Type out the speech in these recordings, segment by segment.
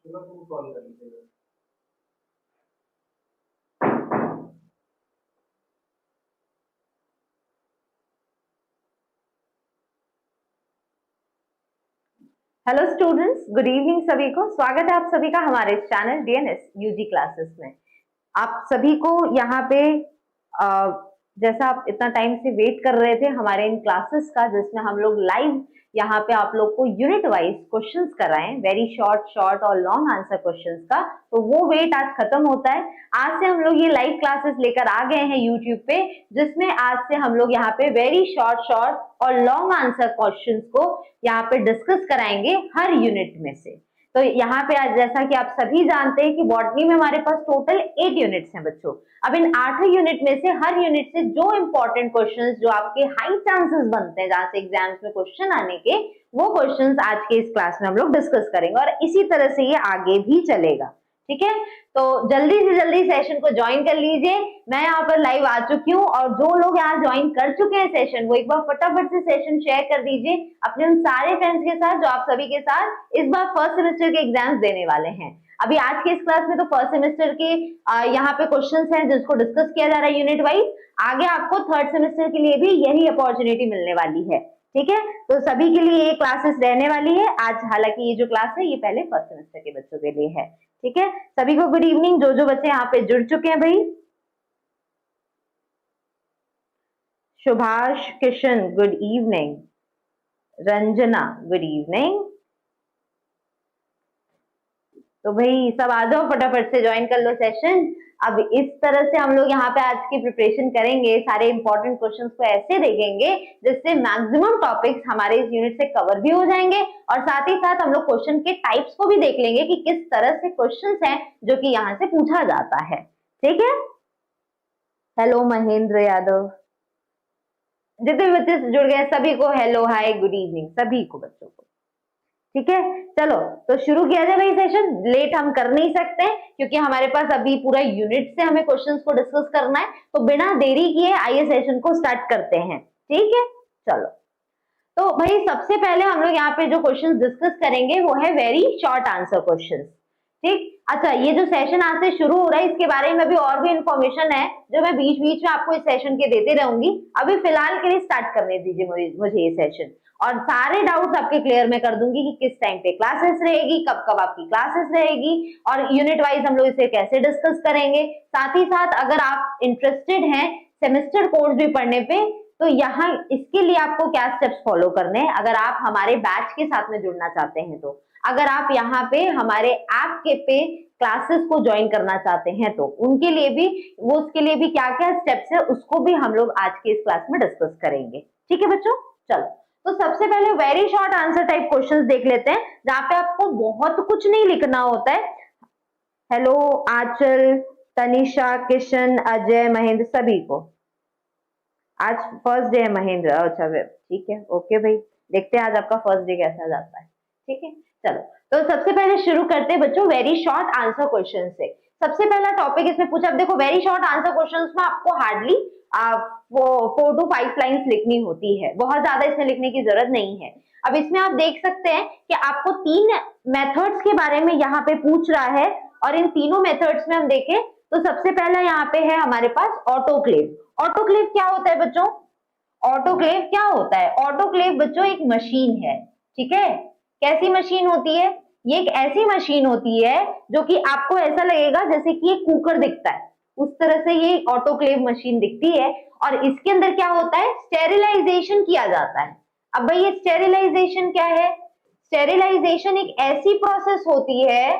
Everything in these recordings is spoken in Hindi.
कॉल कर लीजिएगा। हेलो स्टूडेंट्स, गुड इवनिंग सभी को। स्वागत है आप सभी का हमारे चैनल डीएनएस यूजी क्लासेस में। आप सभी को यहाँ पे जैसा आप इतना टाइम से वेट कर रहे थे हमारे इन क्लासेस का, जिसमें हम लोग लाइव यहाँ पे आप लोग को यूनिट वाइज क्वेश्चंस कराएं, वेरी शॉर्ट शॉर्ट और लॉन्ग आंसर क्वेश्चंस का, तो वो वेट आज खत्म होता है। आज से हम लोग ये लाइव क्लासेस लेकर आ गए हैं यूट्यूब पे, जिसमें आज से हम लोग यहाँ पे वेरी शॉर्ट शॉर्ट और लॉन्ग आंसर क्वेश्चंस को यहाँ पे डिस्कस कराएंगे हर यूनिट में से। तो यहाँ पे आज जैसा कि आप सभी जानते हैं कि बॉटनी में हमारे पास टोटल 8 यूनिट्स हैं बच्चों। अब इन 8 यूनिट में से हर यूनिट से जो इंपॉर्टेंट क्वेश्चंस जो आपके हाई चांसेस बनते हैं जहां से एग्जाम्स में क्वेश्चन आने के, वो क्वेश्चंस आज के इस क्लास में हम लोग डिस्कस करेंगे और इसी तरह से ये आगे भी चलेगा। ठीक है, तो जल्दी से जल्दी सेशन को ज्वाइन कर लीजिए। मैं यहाँ पर लाइव आ चुकी हूँ और जो लोग यहाँ ज्वाइन कर चुके हैं सेशन, वो एक बार फटाफट से सेशन शेयर कर दीजिए अपने उन सारे फ्रेंड्स के साथ जो आप सभी के साथ इस बार फर्स्ट सेमेस्टर के एग्जाम्स देने वाले हैं। अभी आज के इस क्लास में तो फर्स्ट सेमेस्टर के यहाँ पे क्वेश्चंस हैं जिसको डिस्कस किया जा रहा है यूनिट वाइज। आगे आपको थर्ड सेमेस्टर के लिए भी यही अपॉर्चुनिटी मिलने वाली है। ठीक है, तो सभी के लिए ये क्लासेस रहने वाली है आज। हालांकि ये जो क्लास है ये पहले फर्स्ट सेमेस्टर के बच्चों के लिए है। ठीक है, सभी को गुड इवनिंग। जो बच्चे यहाँ पे जुड़ चुके हैं भाई, Subhash Kishan good evening, Ranjana good evening. तो भाई सब आ जाओ, फटाफट से ज्वाइन कर लो सेशन। अब इस तरह से हम लोग यहाँ पे आज की प्रिपरेशन करेंगे, सारे इंपॉर्टेंट क्वेश्चंस को ऐसे देखेंगे जिससे मैक्सिमम टॉपिक्स हमारे इस यूनिट से कवर भी हो जाएंगे और साथ ही साथ हम लोग क्वेश्चन के टाइप्स को भी देख लेंगे कि किस तरह से क्वेश्चंस हैं जो कि यहाँ से पूछा जाता है। ठीक है, हेलो महेंद्र यादव, जितने भी बच्चे जुड़ गए सभी को हेलो हाय गुड इवनिंग सभी को बच्चों को। ठीक है, चलो तो शुरू किया जाए भाई सेशन। लेट हम कर नहीं सकते क्योंकि हमारे पास अभी पूरा यूनिट से हमें क्वेश्चंस को डिस्कस करना है, तो बिना देरी किए आइए सेशन को स्टार्ट करते हैं। ठीक है, चलो तो भाई सबसे पहले हम लोग यहाँ पे जो क्वेश्चंस डिस्कस करेंगे वो है वेरी शॉर्ट आंसर क्वेश्चंस। ठीक, अच्छा ये जो सेशन आज से शुरू हो रहा है इसके बारे में भी और भी इंफॉर्मेशन है जो मैं बीच बीच में आपको इस सेशन के देते रहूंगी। अभी फिलहाल के लिए स्टार्ट करने दीजिए मुझे ये सेशन, और सारे डाउट्स आपके क्लियर मैं कर दूंगी कि किस टाइम पे क्लासेस रहेगी, कब कब आपकी क्लासेस रहेगी और यूनिट वाइज हम लोग इसे कैसे डिस्कस करेंगे। साथ ही साथ अगर आप इंटरेस्टेड हैं सेमेस्टर कोर्स भी पढ़ने पे, तो यहाँ इसके लिए आपको क्या स्टेप्स फॉलो करने हैं अगर आप हमारे बैच के साथ में जुड़ना चाहते हैं। तो अगर आप यहाँ पे हमारे ऐप के पे क्लासेस को ज्वाइन करना चाहते हैं तो उनके लिए भी वो उसके लिए भी क्या क्या स्टेप्स है उसको भी हम लोग आज के इस क्लास में डिस्कस करेंगे। ठीक है बच्चों, चलो तो सबसे पहले very short answer type questions देख लेते हैं जहां पे आपको बहुत कुछ नहीं लिखना होता है। हेलो आंचल, तनिषा, किशन, अजय, महेंद्र सभी को आज फर्स्ट डे है महेंद्र। अच्छा ठीक है, ओके भाई, देखते हैं आज आपका फर्स्ट डे कैसा जाता है। ठीक है, चलो तो सबसे पहले शुरू करते हैं बच्चों वेरी शॉर्ट आंसर क्वेश्चन से। सबसे पहला टॉपिक इसमें पूछा, अब देखो वेरी शॉर्ट आंसर क्वेश्चंस में आपको हार्डली 4 to 5 लाइंस लिखनी होती है, बहुत ज्यादा इसमें लिखने की जरूरत नहीं है। अब इसमें आप देख सकते हैं कि आपको 3 मेथड्स के बारे में यहाँ पे पूछ रहा है और इन तीनों मेथड्स में हम देखें तो सबसे पहला यहाँ पे है हमारे पास ऑटोक्लेव। ऑटोक्लेव क्या होता है बच्चों? ऑटोक्लेव क्या होता है? ऑटोक्लेव बच्चों एक मशीन है। ठीक है, कैसी मशीन होती है? ये एक ऐसी मशीन होती है जो कि आपको ऐसा लगेगा जैसे कि एक कुकर दिखता है, उस तरह से ये ऑटोक्लेव मशीन दिखती है और इसके अंदर क्या होता है, स्टेरिलाइजेशन किया जाता है। अब भाई ये स्टेरिलाइजेशन क्या है? स्टेरिलाइजेशन एक ऐसी प्रोसेस होती है,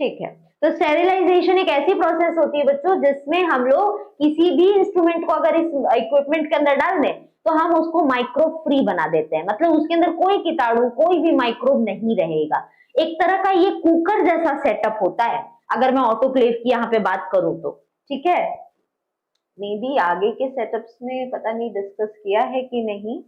ठीक है, तो स्टेरिलाइजेशन एक ऐसी प्रोसेस होती है बच्चों जिसमें हम लोग किसी भी इंस्ट्रूमेंट को अगर इस इक्विपमेंट के अंदर डाल दें तो हम उसको माइक्रोब फ्री बना देते हैं, मतलब उसके अंदर कोई कीटाणु कोई भी माइक्रोब नहीं रहेगा। एक तरह का ये कुकर जैसा सेटअप होता है अगर मैं ऑटोक्लेव की यहाँ पे बात करूं तो। ठीक है, मे बी आगे के सेटअप्स में पता नहीं डिस्कस किया है कि नहीं।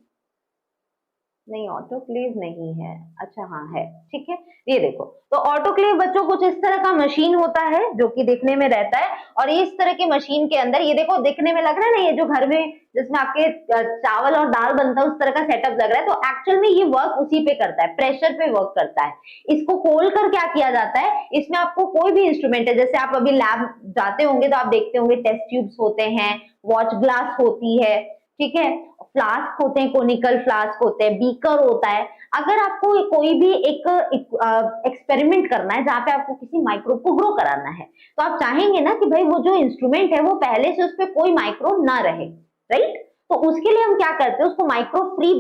नहीं, ऑटोक्लेव नहीं है। अच्छा हाँ है, ठीक है। ये देखो, तो ऑटोक्लेव बच्चों कुछ इस तरह का मशीन होता है जो कि दिखने में रहता है, और इस तरह के मशीन के अंदर ये देखो, दिखने में लग रहा है ना, ये जो घर में जिसमें आपके चावल और दाल बनता है उस तरह का सेटअप लग रहा है, तो एक्चुअल में ये वर्क उसी पे करता है, प्रेशर पे वर्क करता है। इसको खोल कर क्या किया जाता है, इसमें आपको कोई भी इंस्ट्रूमेंट है, जैसे आप अभी लैब जाते होंगे तो आप देखते होंगे टेस्ट ट्यूब्स होते हैं, वॉच ग्लास होती है, ठीक है, फ्लास्क होते हैं, कोनिकल फ्लास्क होते हैं, बीकर होता है। अगर आपको कोई भी एक एक्सपेरिमेंट करना है जहाँ पे आपको किसी माइक्रोब को ग्रो कराना है, तो आप चाहेंगे ना कि भाई वो जो इंस्ट्रूमेंट है वो पहले से उस पर कोई माइक्रोब ना रहे, राइट। तो उसके लिए हम क्या करते हैं, उसको माइक्रोब फ्री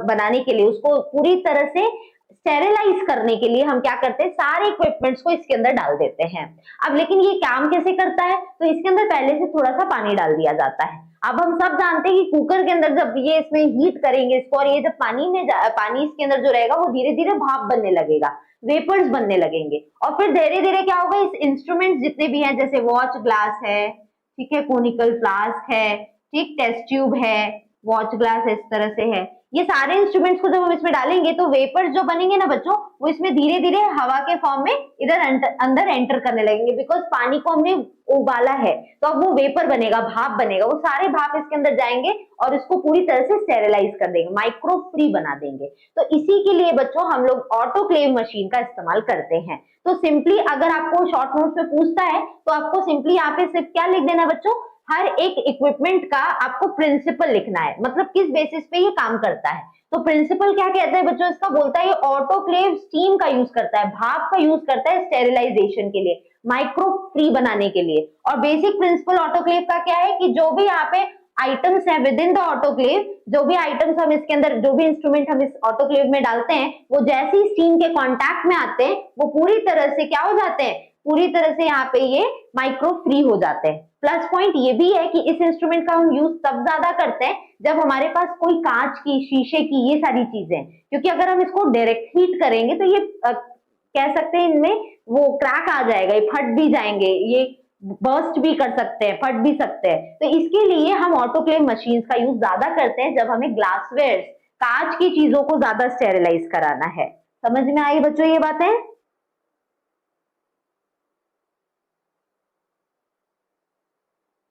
बनाने के लिए, उसको पूरी तरह से स्टेरिलाइज करने के लिए हम क्या करते हैं, सारे इक्विपमेंट्स को इसके अंदर डाल देते हैं। अब लेकिन ये काम कैसे करता है, तो इसके अंदर पहले से थोड़ा सा पानी डाल दिया जाता है। अब हम सब जानते हैं कि कुकर के अंदर जब ये इसमें हीट करेंगे इसको, और ये जब पानी इसके अंदर जो रहेगा वो धीरे धीरे भाप बनने लगेगा, वेपर्स बनने लगेंगे, और फिर धीरे धीरे क्या होगा, इस इंस्ट्रूमेंट जितने भी हैं, जैसे वॉच ग्लास है, ठीक है, कोनिकल फ्लास्क है, ठीक, टेस्ट ट्यूब है, वॉच ग्लास इस तरह से है, ये सारे इंस्ट्रूमेंट्स को जब हम इसमें डालेंगे तो वेपर्स जो बनेंगे ना बच्चों, वो इसमें धीरे धीरे हवा के फॉर्म में इधर अंदर एंटर करने लगेंगे, बिकॉज पानी को हमने उबाला है, तो अब वो वेपर बनेगा, भाप बनेगा, वो सारे भाप इसके अंदर जाएंगे और इसको पूरी तरह से स्टेरिलाइज कर देंगे, माइक्रो फ्री बना देंगे। तो इसी के लिए बच्चों हम लोग ऑटोक्लेव मशीन का इस्तेमाल करते हैं। तो सिंपली अगर आपको शॉर्ट नोट्स में पूछता है तो आपको सिंपली यहाँ पे सिर्फ क्या लिख देना बच्चों, हर एक इक्विपमेंट का आपको प्रिंसिपल लिखना है, मतलब किस बेसिस पे ये काम करता है। तो प्रिंसिपल क्या कहते हैं बच्चों, इसका बोलता है ये ऑटोक्लेव स्टीम का यूज करता है, भाप का यूज करता है स्टेरिलाइजेशन के लिए, माइक्रो फ्री बनाने के लिए। और बेसिक प्रिंसिपल ऑटोक्लेव का क्या है कि जो भी यहाँ पे आइटम्स है विद इन द ऑटोक्लेव, जो भी आइटम्स हम इसके अंदर, जो भी इंस्ट्रूमेंट हम इस ऑटोक्लेव में डालते हैं, वो जैसे ही स्टीम के कांटेक्ट में आते हैं वो पूरी तरह से क्या हो जाते हैं, पूरी तरह से यहाँ पे ये माइक्रो फ्री हो जाते हैं। प्लस पॉइंट ये भी है कि इस इंस्ट्रूमेंट का हम यूज तब ज्यादा करते हैं जब हमारे पास कोई कांच की, शीशे की, ये सारी चीजें, क्योंकि अगर हम इसको डायरेक्ट हीट करेंगे तो ये कह सकते हैं इनमें वो क्रैक आ जाएगा, ये फट भी जाएंगे, ये बर्स्ट भी कर सकते हैं, फट भी सकते हैं। तो इसके लिए हम ऑटोक्लेव मशीन का यूज ज्यादा करते हैं जब हमें ग्लासवेयर, कांच की चीजों को ज्यादा स्टेरिलाइज कराना है। समझ में आई बच्चों ये बातें?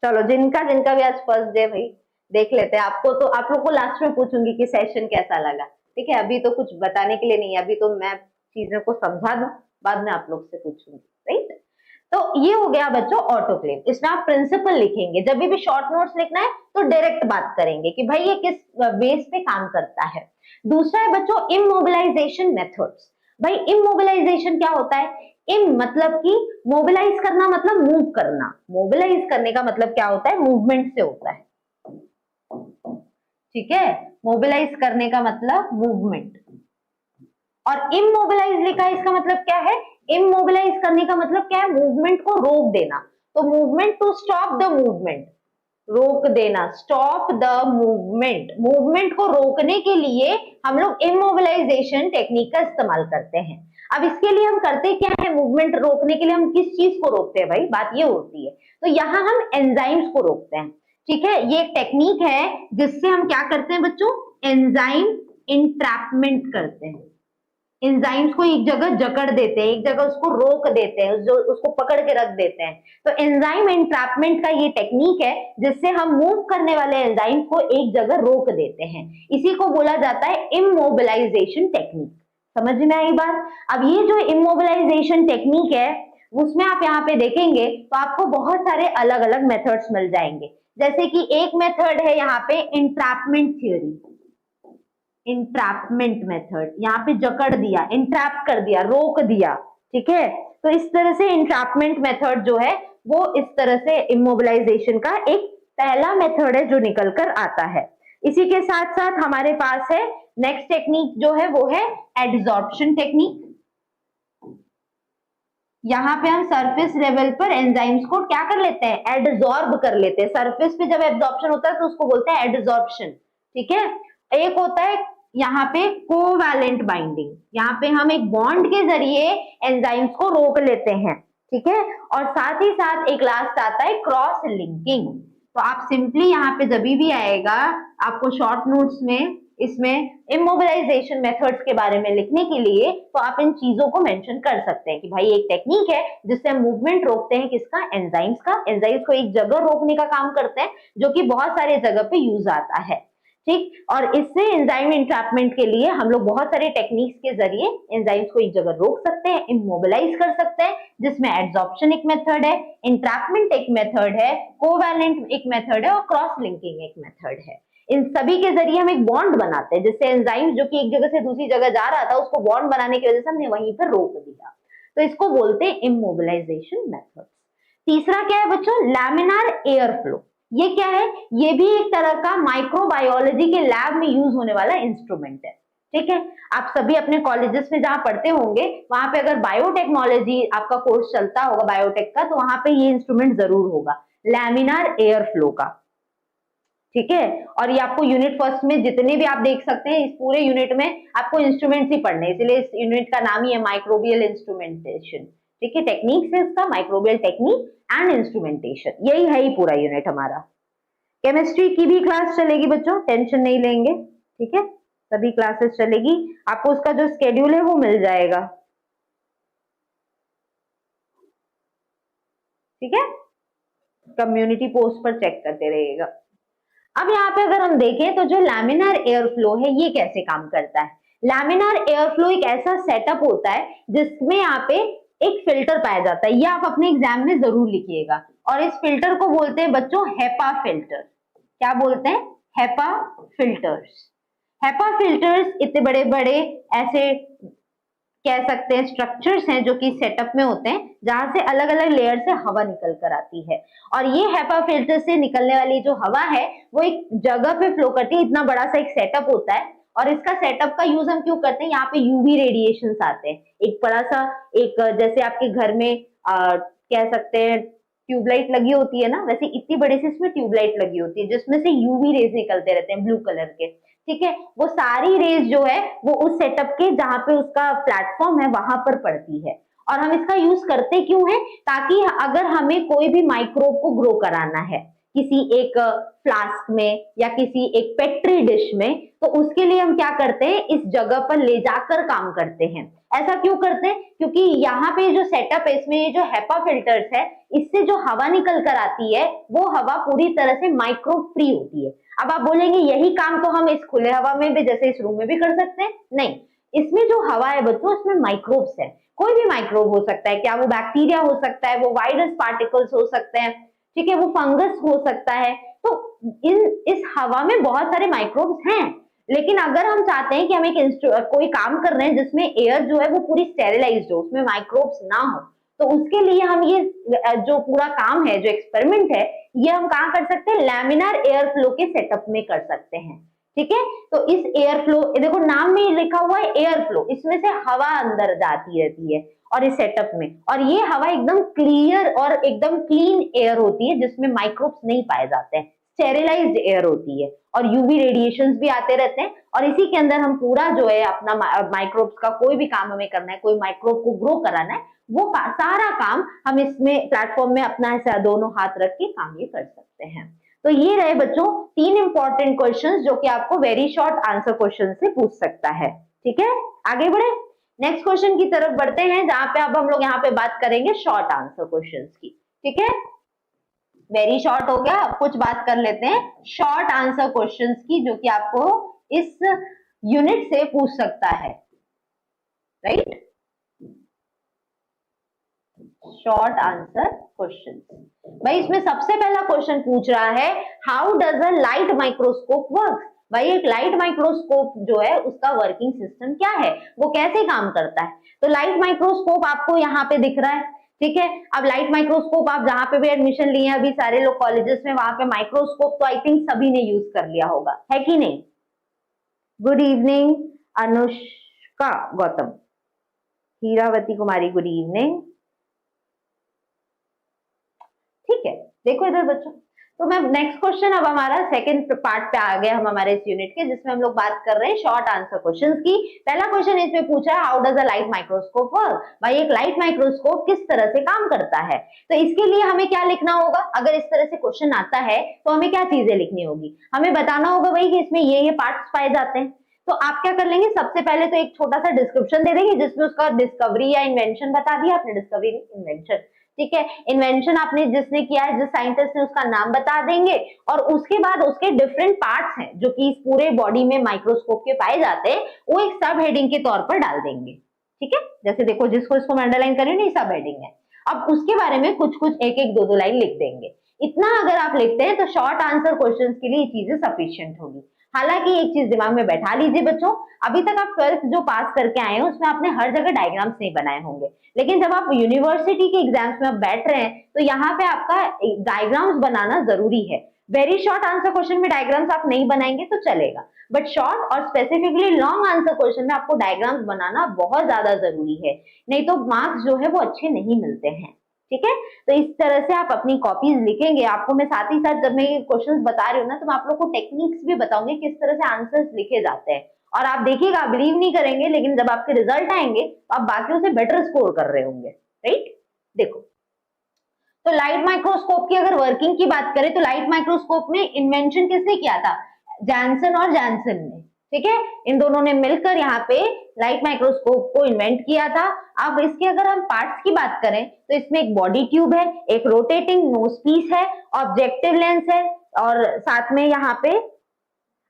चलो जिनका जिनका भी आज फर्स्ट डे भाई देख लेते हैं, आपको तो आप लोग को लास्ट में पूछूंगी कि सेशन कैसा लगा, ठीक है। अभी तो कुछ बताने के लिए नहीं है, अभी तो मैं चीजों को समझा दूं, बाद में आप लोग से पूछूंगी, राइट। तो ये हो गया बच्चों ऑटोक्लेव। इसमें आप प्रिंसिपल लिखेंगे, जब भी शॉर्ट नोट्स लिखना है तो डायरेक्ट बात करेंगे कि भाई ये किस बेस पे काम करता है। दूसरा है बच्चों इमोबिलाइजेशन मेथड्स। भाई इमोबिलाइजेशन क्या होता है, इम मतलब कि मोबिलाइज करना, मतलब मूव करना, मोबिलाइज करने का मतलब क्या होता है, मूवमेंट से होता है, ठीक है, मोबिलाइज करने का मतलब मूवमेंट। और इमोबिलाइज लिखा है, इसका मतलब क्या है, इमोबिलाइज करने का मतलब क्या है, मूवमेंट को रोक देना। तो movement, to stop the movement, रोक देना, स्टॉप द मूवमेंट, मूवमेंट को रोकने के लिए हम लोग इमोबिलाइजेशन टेक्निक का इस्तेमाल करते हैं। अब इसके लिए हम करते क्या है, मूवमेंट रोकने के लिए हम किस चीज को रोकते हैं भाई, बात ये होती है। तो यहाँ हम एंजाइम्स को रोकते हैं, ठीक है। ये एक टेक्निक है जिससे हम क्या करते हैं बच्चों, एंजाइम इंट्रैपमेंट करते हैं, एंजाइम्स को एक जगह जकड़ देते हैं, एक जगह उसको रोक देते हैं, जो उसको पकड़ के रख देते हैं। तो एंजाइम एंट्रैपमेंट का ये टेक्निक है जिससे हम मूव करने वाले एंजाइम को एक जगह रोक देते हैं, इसी को बोला जाता है इमोबिलाइजेशन टेक्निक। समझ में आई बात? अब ये जो इमोबिलाइजेशन टेक्निक है उसमें आप यहाँ पे देखेंगे तो आपको बहुत सारे अलग अलग मेथड्स मिल जाएंगे। जैसे कि एक मेथड है यहाँ पे इंट्रैपमेंट थ्योरी, इंट्रैपमेंट मेथड, यहाँ पे जकड़ दिया, इंट्रैप कर दिया, रोक दिया, ठीक है। तो इस तरह से इंट्रैपमेंट मेथड जो है वो इस तरह से इमोबिलाइजेशन का एक पहला मेथड है जो निकल कर आता है। इसी के साथ साथ हमारे पास है नेक्स्ट टेक्निक जो है वो है एडजॉर्प्शन टेक्निक। यहाँ पे हम सरफेस लेवल पर एंजाइम्स को क्या कर लेते हैं, एडजॉर्ब कर लेते हैं। सरफेस पे जब एब्जॉर्प्शन होता है तो उसको बोलते हैं एडजॉर्प्शन, ठीक है। एक होता है यहाँ पे कोवैलेंट बाइंडिंग, यहाँ पे हम एक बॉन्ड के जरिए एंजाइम्स को रोक लेते हैं, ठीक है। और साथ ही साथ एक लास्ट आता है क्रॉस लिंकिंग। तो आप सिंपली यहाँ पे जब भी आएगा आपको शॉर्ट नोट्स में इसमें इमोबिलाइजेशन मेथड्स के बारे में लिखने के लिए तो आप इन चीजों को मेंशन कर सकते हैं कि भाई एक टेक्निक है जिससे हम मूवमेंट रोकते हैं, किसका, एंजाइम्स का। एंजाइम्स को एक जगह रोकने का काम करते हैं जो कि बहुत सारे जगह पे यूज आता है, ठीक। और इससे एंजाइम इंट्रैपमेंट के लिए हम लोग बहुत सारे टेक्निक्स के जरिए एंजाइम्स को एक जगह रोक सकते हैं, इमोबिलाइज कर सकते हैं, जिसमें एड्सॉर्प्शन एक मेथड है, इंट्रैपमेंट एक मेथड है, कोवैलेंट एक मेथड है और क्रॉस लिंकिंग एक मेथड है। इन सभी के जरिए हम एक बॉन्ड बनाते हैं, जिससे एंजाइम जो कि एक जगह से दूसरी जगह जा रहा था उसको बॉन्ड बनाने की वजह से हमने वहीं पर रोक दिया, तो इसको बोलते हैं इमोबिलाइजेशन मेथड। तीसरा क्या है बच्चों, लैमिनार एयर फ्लो। ये क्या है, ये भी एक तरह का माइक्रोबायोलॉजी के लैब में यूज होने वाला इंस्ट्रूमेंट है, ठीक है। आप सभी अपने कॉलेजेस में जहां पढ़ते होंगे वहां पे अगर बायोटेक्नोलॉजी आपका कोर्स चलता होगा बायोटेक का, तो वहां पे ये इंस्ट्रूमेंट जरूर होगा, लैमिनार एयर फ्लो का, ठीक है। और ये आपको यूनिट फर्स्ट में जितने भी आप देख सकते हैं, इस पूरे यूनिट में आपको इंस्ट्रूमेंट्स ही पढ़ने, इसलिए इस यूनिट का नाम ही है माइक्रोबियल इंस्ट्रूमेंटेशन, ठीक है। टेक्निक्स है इसका, माइक्रोबियल टेक्निक एंड इंस्ट्रूमेंटेशन, यही है ही पूरा यूनिट हमारा। केमिस्ट्री की भी क्लास चलेगी बच्चों, टेंशन नहीं लेंगे, ठीक है, सभी क्लासेस चलेगी, आपको उसका जो स्केड्यूल है वो मिल जाएगा, ठीक है। कम्युनिटी पोस्ट पर चेक करते रहिएगा। अब यहाँ पे अगर हम देखें तो जो लैमिनार एयर फ्लो है ये कैसे काम करता है। लैमिनार एयर फ्लो एक ऐसा सेटअप होता है जिसमें यहाँ पे एक फिल्टर पाया जाता है, ये आप अपने एग्जाम में जरूर लिखिएगा, और इस फिल्टर को बोलते हैं बच्चों हेपा फिल्टर। क्या बोलते हैं, हेपा फिल्टर्स। हेपा फिल्टर्स इतने बड़े बड़े ऐसे कह सकते हैं स्ट्रक्चर्स हैं जो कि सेटअप में होते हैं, जहां से अलग अलग लेयर से हवा निकल कर आती है, और ये हेपा फिल्टर से निकलने वाली जो हवा है वो एक जगह पे फ्लो करती है। इतना बड़ा सा एक सेटअप होता है, और इसका सेटअप का यूज हम क्यों करते हैं, यहाँ पे यूवी रेडिएशंस आते हैं, एक बड़ा सा एक जैसे आपके घर में कह सकते हैं ट्यूबलाइट लगी होती है ना, वैसे इतनी बड़ी सी इसमें ट्यूबलाइट लगी होती है जिसमें से यूवी रेज निकलते रहते हैं ब्लू कलर के, ठीक है। वो सारी रेज जो है वो उस सेटअप के जहां पे उसका प्लेटफॉर्म है वहां पर पड़ती है, और हम इसका यूज करते क्यों है, ताकि अगर हमें कोई भी माइक्रोब को ग्रो कराना है किसी एक फ्लास्क में या किसी एक पेट्री डिश में, तो उसके लिए हम क्या करते हैं, इस जगह पर ले जाकर काम करते हैं। ऐसा क्यों करते हैं, क्योंकि यहाँ पे जो सेटअप है इसमें ये जो हेपा फिल्टर्स है, इससे जो हवा निकल कर आती है वो हवा पूरी तरह से माइक्रोब फ्री होती है। अब आप बोलेंगे यही काम तो हम इस खुले हवा में भी, जैसे इस रूम में भी कर सकते हैं, नहीं, इसमें जो हवा है बच्चों उसमें माइक्रोब्स है, कोई भी माइक्रोब हो सकता है, क्या वो बैक्टीरिया हो सकता है, वो वायरस पार्टिकल्स हो सकते हैं, ठीक है, वो फंगस हो सकता है। तो इस हवा में बहुत सारे माइक्रोब्स हैं, लेकिन अगर हम चाहते हैं कि हम एक कोई काम कर रहे हैं जिसमें एयर जो है वो पूरी स्टेरिलाइज्ड हो, उसमें माइक्रोब्स ना हो, तो उसके लिए हम ये जो पूरा काम है, जो एक्सपेरिमेंट है, ये हम कहाँ कर सकते हैं, लैमिनार एयर फ्लो के सेटअप में कर सकते हैं, ठीक है। तो इस एयर फ्लो, देखो नाम में लिखा हुआ है एयर फ्लो, इसमें से हवा अंदर जाती रहती है और इस सेटअप में, और ये हवा एकदम क्लियर और एकदम क्लीन एयर होती है जिसमें माइक्रोब्स नहीं पाए जाते हैं, स्टेरिलाइज्ड एयर होती है, और यूवी रेडिएशंस भी आते रहते हैं, और इसी के अंदर हम पूरा जो है अपना माइक्रोब्स का कोई भी काम हमें करना है, कोई माइक्रोब को ग्रो कराना है, वो सारा काम हम इसमें प्लेटफॉर्म में अपना ऐसा दोनों हाथ रख के काम ये कर सकते हैं। तो ये रहे बच्चों 3 इंपॉर्टेंट क्वेश्चंस जो कि आपको वेरी शॉर्ट आंसर क्वेश्चन से पूछ सकता है, ठीक है। आगे बढ़े, नेक्स्ट क्वेश्चन की तरफ बढ़ते हैं, जहां पे अब हम लोग यहाँ पे बात करेंगे शॉर्ट आंसर क्वेश्चंस की, ठीक है। वेरी शॉर्ट हो गया, अब कुछ बात कर लेते हैं शॉर्ट आंसर क्वेश्चंस की, जो कि आपको इस यूनिट से पूछ सकता है, राइट। शॉर्ट आंसर क्वेश्चन, भाई इसमें सबसे पहला क्वेश्चन पूछ रहा है how does a light microscope work. भाई एक लाइट माइक्रोस्कोप जो है उसका वर्किंग सिस्टम क्या है, वो कैसे काम करता है। तो लाइट माइक्रोस्कोप आपको यहाँ पे दिख रहा है, ठीक है। अब लाइट माइक्रोस्कोप आप जहां पे भी एडमिशन लिए अभी सारे लोग कॉलेजेस में, वहां पे माइक्रोस्कोप तो आई थिंक सभी ने यूज कर लिया होगा, है कि नहीं। गुड इवनिंग अनुष्का गौतम, हीरावती कुमारी गुड इवनिंग, ठीक है। देखो इधर बच्चों, तो मैं नेक्स्ट क्वेश्चन, अब हमारा सेकंड पार्ट पे आ गया हम हमारे इस यूनिट के, जिसमें हम लोग बात कर रहे हैं शॉर्ट आंसर क्वेश्चंस की। पहला क्वेश्चन इसमें पूछा है, how does a light microscope work? भाई एक लाइट माइक्रोस्कोप किस तरह से काम करता है? तो इसके लिए हमें क्या लिखना होगा? अगर इस तरह से क्वेश्चन आता है तो हमें क्या चीजें लिखनी होगी? हमें बताना होगा भाई कि इसमें ये पार्ट्स पाए जाते हैं। तो आप क्या कर लेंगे, सबसे पहले तो एक छोटा सा डिस्क्रिप्शन दे देंगे जिसमें उसका डिस्कवरी या इन्वेंशन बता दिया आपने, डिस्कवरी इन्वेंशन, ठीक है। इन्वेंशन आपने जिसने किया है, जिस साइंटिस्ट ने, उसका नाम बता देंगे, और उसके बाद उसके डिफरेंट पार्ट्स हैं जो कि इस पूरे बॉडी में माइक्रोस्कोप के पाए जाते हैं, वो एक सब हेडिंग के तौर पर डाल देंगे, ठीक है। जैसे देखो, जिसको इसको मैं अंडरलाइन कर रही हूँ, सब हेडिंग है। अब उसके बारे में कुछ कुछ एक एक दो दो लाइन लिख देंगे। इतना अगर आप लिखते हैं तो शॉर्ट आंसर क्वेश्चंस के लिए ये चीजें सफिशिएंट होगी। हालांकि एक चीज दिमाग में बैठा लीजिए बच्चों, अभी तक आप 12th जो पास करके आए हैं उसमें आपने हर जगह डायग्राम्स नहीं बनाए होंगे, लेकिन जब आप यूनिवर्सिटी के एग्जाम्स में आप बैठ रहे हैं तो यहाँ पे आपका डायग्राम्स बनाना जरूरी है। वेरी शॉर्ट आंसर क्वेश्चन में डायग्राम्स आप नहीं बनाएंगे तो चलेगा, बट शॉर्ट और स्पेसिफिकली लॉन्ग आंसर क्वेश्चन में आपको डायग्राम्स बनाना बहुत ज्यादा जरूरी है, नहीं तो मार्क्स जो है वो अच्छे नहीं मिलते हैं, ठीक है। तो इस तरह से आप अपनी कॉपीज लिखेंगे। आपको मैं साथ ही साथ जब मैं ये क्वेश्चंस बता रही हूँ ना, तो मैं आप लोग को टेक्निक्स भी बताऊंगी किस तरह से आंसर्स लिखे जाते हैं, और आप देखिएगा, बिलीव नहीं करेंगे, लेकिन जब आपके रिजल्ट आएंगे तो आप बाकियों से बेटर स्कोर कर रहे होंगे, राइट। देखो, तो लाइट माइक्रोस्कोप की अगर वर्किंग की बात करें तो लाइट माइक्रोस्कोप में इन्वेंशन किसने किया था? जैनसन और जैनसन ने, ठीक है। इन दोनों ने मिलकर यहाँ पे लाइट माइक्रोस्कोप को इन्वेंट किया था। अब इसके अगर हम पार्ट्स की बात करें तो इसमें एक बॉडी ट्यूब है, एक रोटेटिंग नोज पीस है, ऑब्जेक्टिव लेंस है, और साथ में यहाँ पे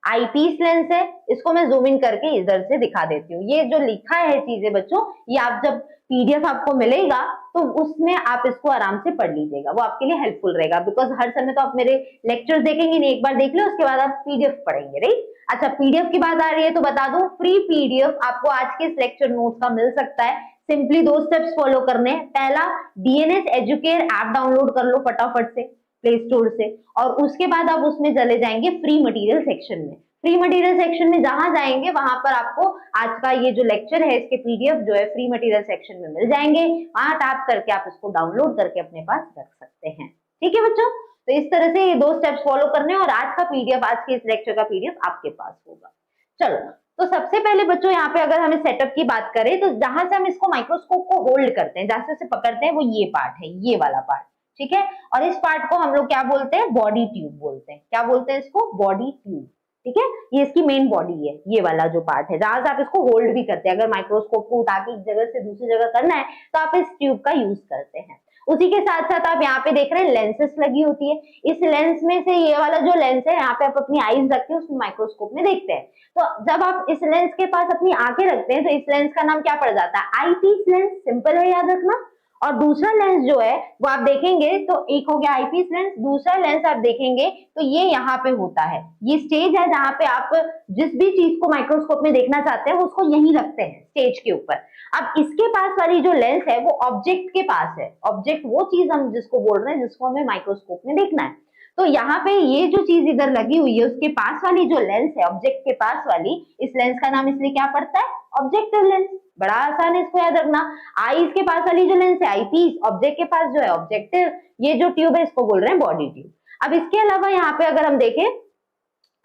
आईपीस लेंस है। इसको मैं जूम इन करके इधर से दिखा देती हूँ। ये जो लिखा है चीजें बच्चों, ये आप जब पीडीएफ आपको मिलेगा तो उसमें आप इसको आराम से पढ़ लीजिएगा, वो आपके लिए हेल्पफुल रहेगा, बिकॉज हर समय तो आप मेरे लेक्चर्स देखेंगे नहीं, एक बार देख लो उसके बाद आप पीडीएफ पढ़ेंगे, राइट। अच्छा, पीडीएफ की बात आ रही है तो बता दूं, फ्री पीडीएफ आपको आज के इस लेक्चर नोट्स का मिल सकता है। सिंपली 2 स्टेप्स फॉलो करने हैं। पहला, डीएनएस एजुकेयर ऐप डाउनलोड कर लो फटाफट से प्ले स्टोर से, और उसके बाद आप उसमें चले जाएंगे फ्री मटेरियल सेक्शन में। फ्री मटेरियल सेक्शन में जहां जाएंगे वहां पर आपको आज का ये जो लेक्चर है इसके पीडीएफ जो है फ्री मटेरियल सेक्शन में मिल जाएंगे। वहां टैप करके आप इसको डाउनलोड करके अपने पास रख सकते हैं, ठीक है बच्चों। तो इस तरह से ये 2 स्टेप्स फॉलो करने, और आज का पीडीएफ, आज के इस लेक्चर का पीडीएफ आपके पास होगा। चलो, तो सबसे पहले बच्चों यहाँ पे अगर हमें सेटअप की बात करें तो जहां से हम इसको माइक्रोस्कोप को होल्ड करते हैं, जहां से पकड़ते हैं, वो ये पार्ट है, ये वाला पार्ट, ठीक है। और इस पार्ट को हम लोग क्या बोलते हैं? बॉडी ट्यूब बोलते हैं। क्या बोलते हैं इसको? बॉडी ट्यूब, ठीक है। ये इसकी मेन बॉडी है, ये वाला जो पार्ट है जहां से आप इसको होल्ड भी करते हैं। अगर माइक्रोस्कोप को उठा के एक जगह से दूसरी जगह करना है तो आप इस ट्यूब का यूज करते हैं। उसी के साथ साथ आप यहाँ पे देख रहे हैं लेंसेस लगी होती है। इस लेंस में से ये वाला जो लेंस है, यहाँ पे आप अपनी आईज रख के उसमें माइक्रोस्कोप में देखते हैं। तो जब आप इस लेंस के पास अपनी आंखें रखते हैं तो इस लेंस का नाम क्या पड़ जाता है? Eyepiece lens. सिंपल है, याद रखना। और दूसरा लेंस जो है वो आप देखेंगे तो एक हो गया आईपीस लेंस, दूसरा लेंस आप देखेंगे तो ये यहाँ पे होता है, ये स्टेज है जहाँ पे आप जिस भी चीज को माइक्रोस्कोप में देखना चाहते हैं उसको यहीं रखते हैं स्टेज के ऊपर। अब इसके पास वाली जो लेंस है वो ऑब्जेक्ट के पास है। ऑब्जेक्ट वो चीज हम जिसको बोल रहे हैं, जिसको हमें माइक्रोस्कोप में देखना है। तो यहाँ पे ये जो चीज इधर लगी हुई है उसके पास वाली जो लेंस है, ऑब्जेक्ट के पास वाली, इस लेंस का नाम इसलिए क्या पड़ता है? Objective lens. बड़ा आसान है, इसको याद रखना। आईज के पास वाली जो लेंस है आईपीस, ऑब्जेक्ट के पास जो है ऑब्जेक्टिव, ये जो ट्यूब है इसको बोल रहे हैं बॉडी ट्यूब। अब इसके अलावा यहाँ पे अगर हम देखें,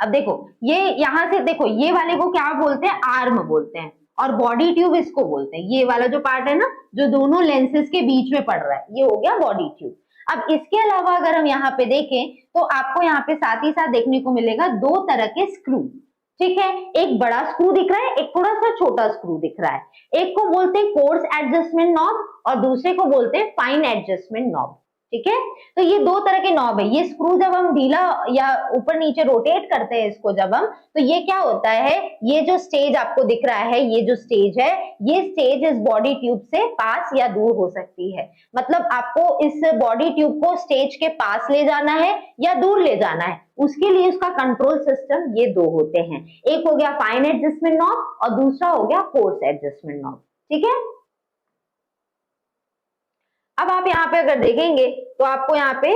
अब देखो ये यहाँ से देखो, ये वाले को क्या बोलते हैं? आर्म बोलते हैं, और बॉडी ट्यूब इसको बोलते हैं। ये वाला जो पार्ट है ना, जो दोनों लेंसेज के बीच में पड़ रहा है, ये हो गया बॉडी ट्यूब। अब इसके अलावा अगर हम यहाँ पे देखें तो आपको यहाँ पे साथ ही साथ देखने को मिलेगा 2 तरह के स्क्रू, ठीक है। एक बड़ा स्क्रू दिख रहा है, एक थोड़ा सा छोटा स्क्रू दिख रहा है। एक को बोलते हैं कोर्स एडजस्टमेंट नॉब और दूसरे को बोलते हैं फाइन एडजस्टमेंट नॉब, ठीक है। तो ये 2 तरह के नॉब है। ये स्क्रू जब हम ढीला या ऊपर नीचे रोटेट करते हैं इसको जब हम, तो ये क्या होता है, ये जो स्टेज आपको दिख रहा है, ये जो स्टेज है, ये स्टेज इस बॉडी ट्यूब से पास या दूर हो सकती है। मतलब आपको इस बॉडी ट्यूब को स्टेज के पास ले जाना है या दूर ले जाना है, उसके लिए उसका कंट्रोल सिस्टम ये 2 होते हैं। एक हो गया फाइन एडजस्टमेंट नॉब और दूसरा हो गया कोर्स एडजस्टमेंट नॉब, ठीक है। अब आप यहाँ पे अगर देखेंगे तो आपको यहाँ पे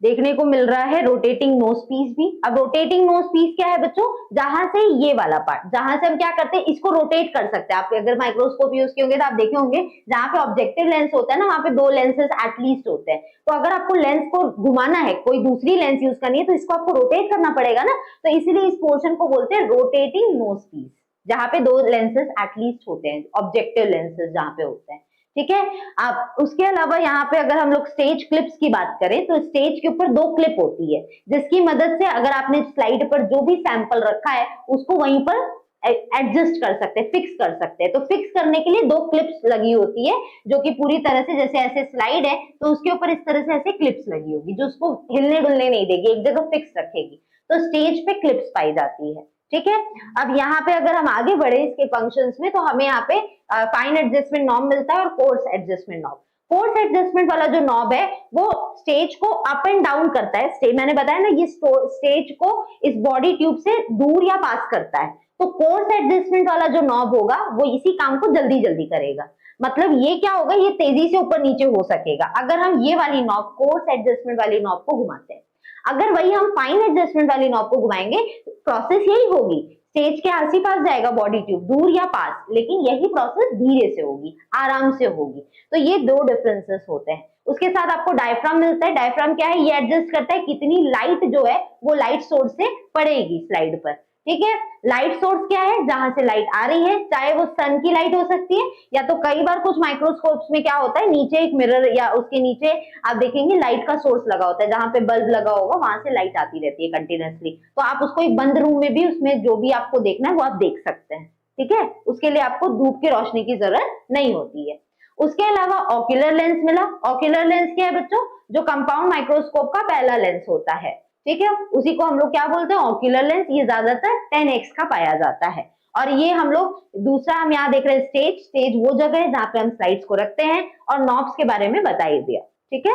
देखने को मिल रहा है रोटेटिंग नोज पीस भी। अब रोटेटिंग नोज पीस क्या है बच्चों, जहां से ये वाला पार्ट, जहां से हम क्या करते हैं, इसको रोटेट कर सकते हैं। आप अगर माइक्रोस्कोप यूज किए होंगे तो आप देखे होंगे जहां पे ऑब्जेक्टिव लेंस होता है ना, वहां पे 2 लेंसेज एटलीस्ट होते हैं। तो अगर आपको लेंस को घुमाना है, कोई दूसरी लेंस यूज करनी है, तो इसको आपको रोटेट करना पड़ेगा ना, तो इसीलिए इस पोर्शन को बोलते हैं रोटेटिंग नोज पीस, जहां पे 2 लेंसेज एटलीस्ट होते हैं, ऑब्जेक्टिव लेंसेज जहां पे होते हैं। ठीक है। अब उसके अलावा यहाँ पे अगर हम लोग स्टेज क्लिप्स की बात करें, तो स्टेज के ऊपर 2 क्लिप होती है, जिसकी मदद से अगर आपने स्लाइड पर जो भी सैंपल रखा है उसको वहीं पर एडजस्ट कर सकते हैं, फिक्स कर सकते हैं। तो फिक्स करने के लिए 2 क्लिप्स लगी होती है, जो कि पूरी तरह से जैसे ऐसे स्लाइड है तो उसके ऊपर इस तरह से ऐसे क्लिप्स लगी होगी, जो उसको हिलने डुलने नहीं देगी, एक जगह फिक्स रखेगी। तो स्टेज पे क्लिप्स पाई जाती है। ठीक है। अब यहाँ पे अगर हम आगे बढ़े इसके फंक्शंस में, तो हमें यहाँ पे फाइन एडजस्टमेंट नॉब मिलता है और course adjustment knob. Course adjustment वाला जो नॉब है वो स्टेज को अप एंड डाउन करता है। स्टेज मैंने बताया ना, ये स्टेज को इस बॉडी ट्यूब से दूर या पास करता है। तो कोर्स एडजस्टमेंट वाला जो नॉब होगा वो इसी काम को जल्दी जल्दी करेगा। मतलब ये क्या होगा, ये तेजी से ऊपर नीचे हो सकेगा अगर हम ये वाली नॉब, कोर्स एडजस्टमेंट वाली नॉब को घुमाते हैं। अगर वही हम फाइन एडजस्टमेंट वाली नॉब को घुमाएंगे, प्रोसेस यही होगी, स्टेज के आस पास जाएगा बॉडी ट्यूब, दूर या पास, लेकिन यही प्रोसेस धीरे से होगी, आराम से होगी। तो ये 2 डिफरेंसेस होते हैं। उसके साथ आपको डायफ्राम मिलता है। डायफ्राम क्या है, ये एडजस्ट करता है कितनी लाइट जो है वो लाइट सोर्स से पड़ेगी स्लाइड पर। ठीक है। लाइट सोर्स क्या है, जहां से लाइट आ रही है, चाहे वो सन की लाइट हो सकती है, या तो कई बार कुछ माइक्रोस्कोप्स में क्या होता है, नीचे एक मिरर या उसके नीचे आप देखेंगे लाइट का सोर्स लगा होता है, जहां पे बल्ब लगा होगा वहां से लाइट आती रहती है कंटिन्यूअसली। तो आप उसको एक बंद रूम में भी, उसमें जो भी आपको देखना है वो आप देख सकते हैं। ठीक है। उसके लिए आपको धूप की रोशनी की जरूरत नहीं होती है। उसके अलावा ऑक्यूलर लेंस मिला। ऑक्यूलर लेंस क्या है बच्चों, जो कंपाउंड माइक्रोस्कोप का पहला लेंस होता है। ठीक है। उसी को हम लोग क्या बोलते हैं, ऑक्यूलर लेंस। ये ज्यादातर 10x का पाया जाता है। और ये हम लोग, दूसरा हम यहाँ देख रहे हैं स्टेज। स्टेज वो जगह है जहाँ पे हम स्लाइड्स को रखते हैं, और नॉब्स के बारे में बता ही दिया। ठीक है।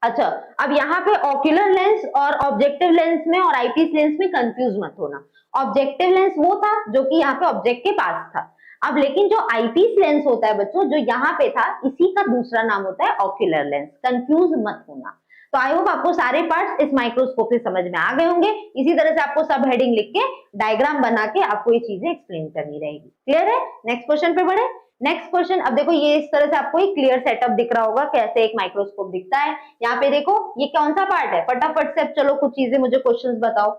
अच्छा, अब यहाँ पे ऑक्यूलर लेंस और ऑब्जेक्टिव लेंस में और आईपीस लेंस में कंफ्यूज मत होना। ऑब्जेक्टिव लेंस वो था जो कि यहाँ पे ऑब्जेक्ट के पास था। अब लेकिन जो आईपीस लेंस होता है बच्चों, जो यहाँ पे था, इसी का दूसरा नाम होता है ऑक्यूलर लेंस। कंफ्यूज मत होना। तो आई होप आपको सारे पार्ट्स इस माइक्रोस्कोप से समझ में आ गए होंगे। इसी तरह से आपको सब हेडिंग लिख के, डायग्राम बना के आपको ये चीजें एक्सप्लेन करनी रहेगी। क्लियर है। नेक्स्ट क्वेश्चन पे बढ़े। नेक्स्ट क्वेश्चन, अब देखो ये इस तरह से आपको एक क्लियर सेटअप दिख रहा होगा, कैसे एक माइक्रोस्कोप दिखता है। यहाँ पे देखो ये कौन सा पार्ट है, फटाफट से अब चलो कुछ चीजें मुझे क्वेश्चंस बताओ।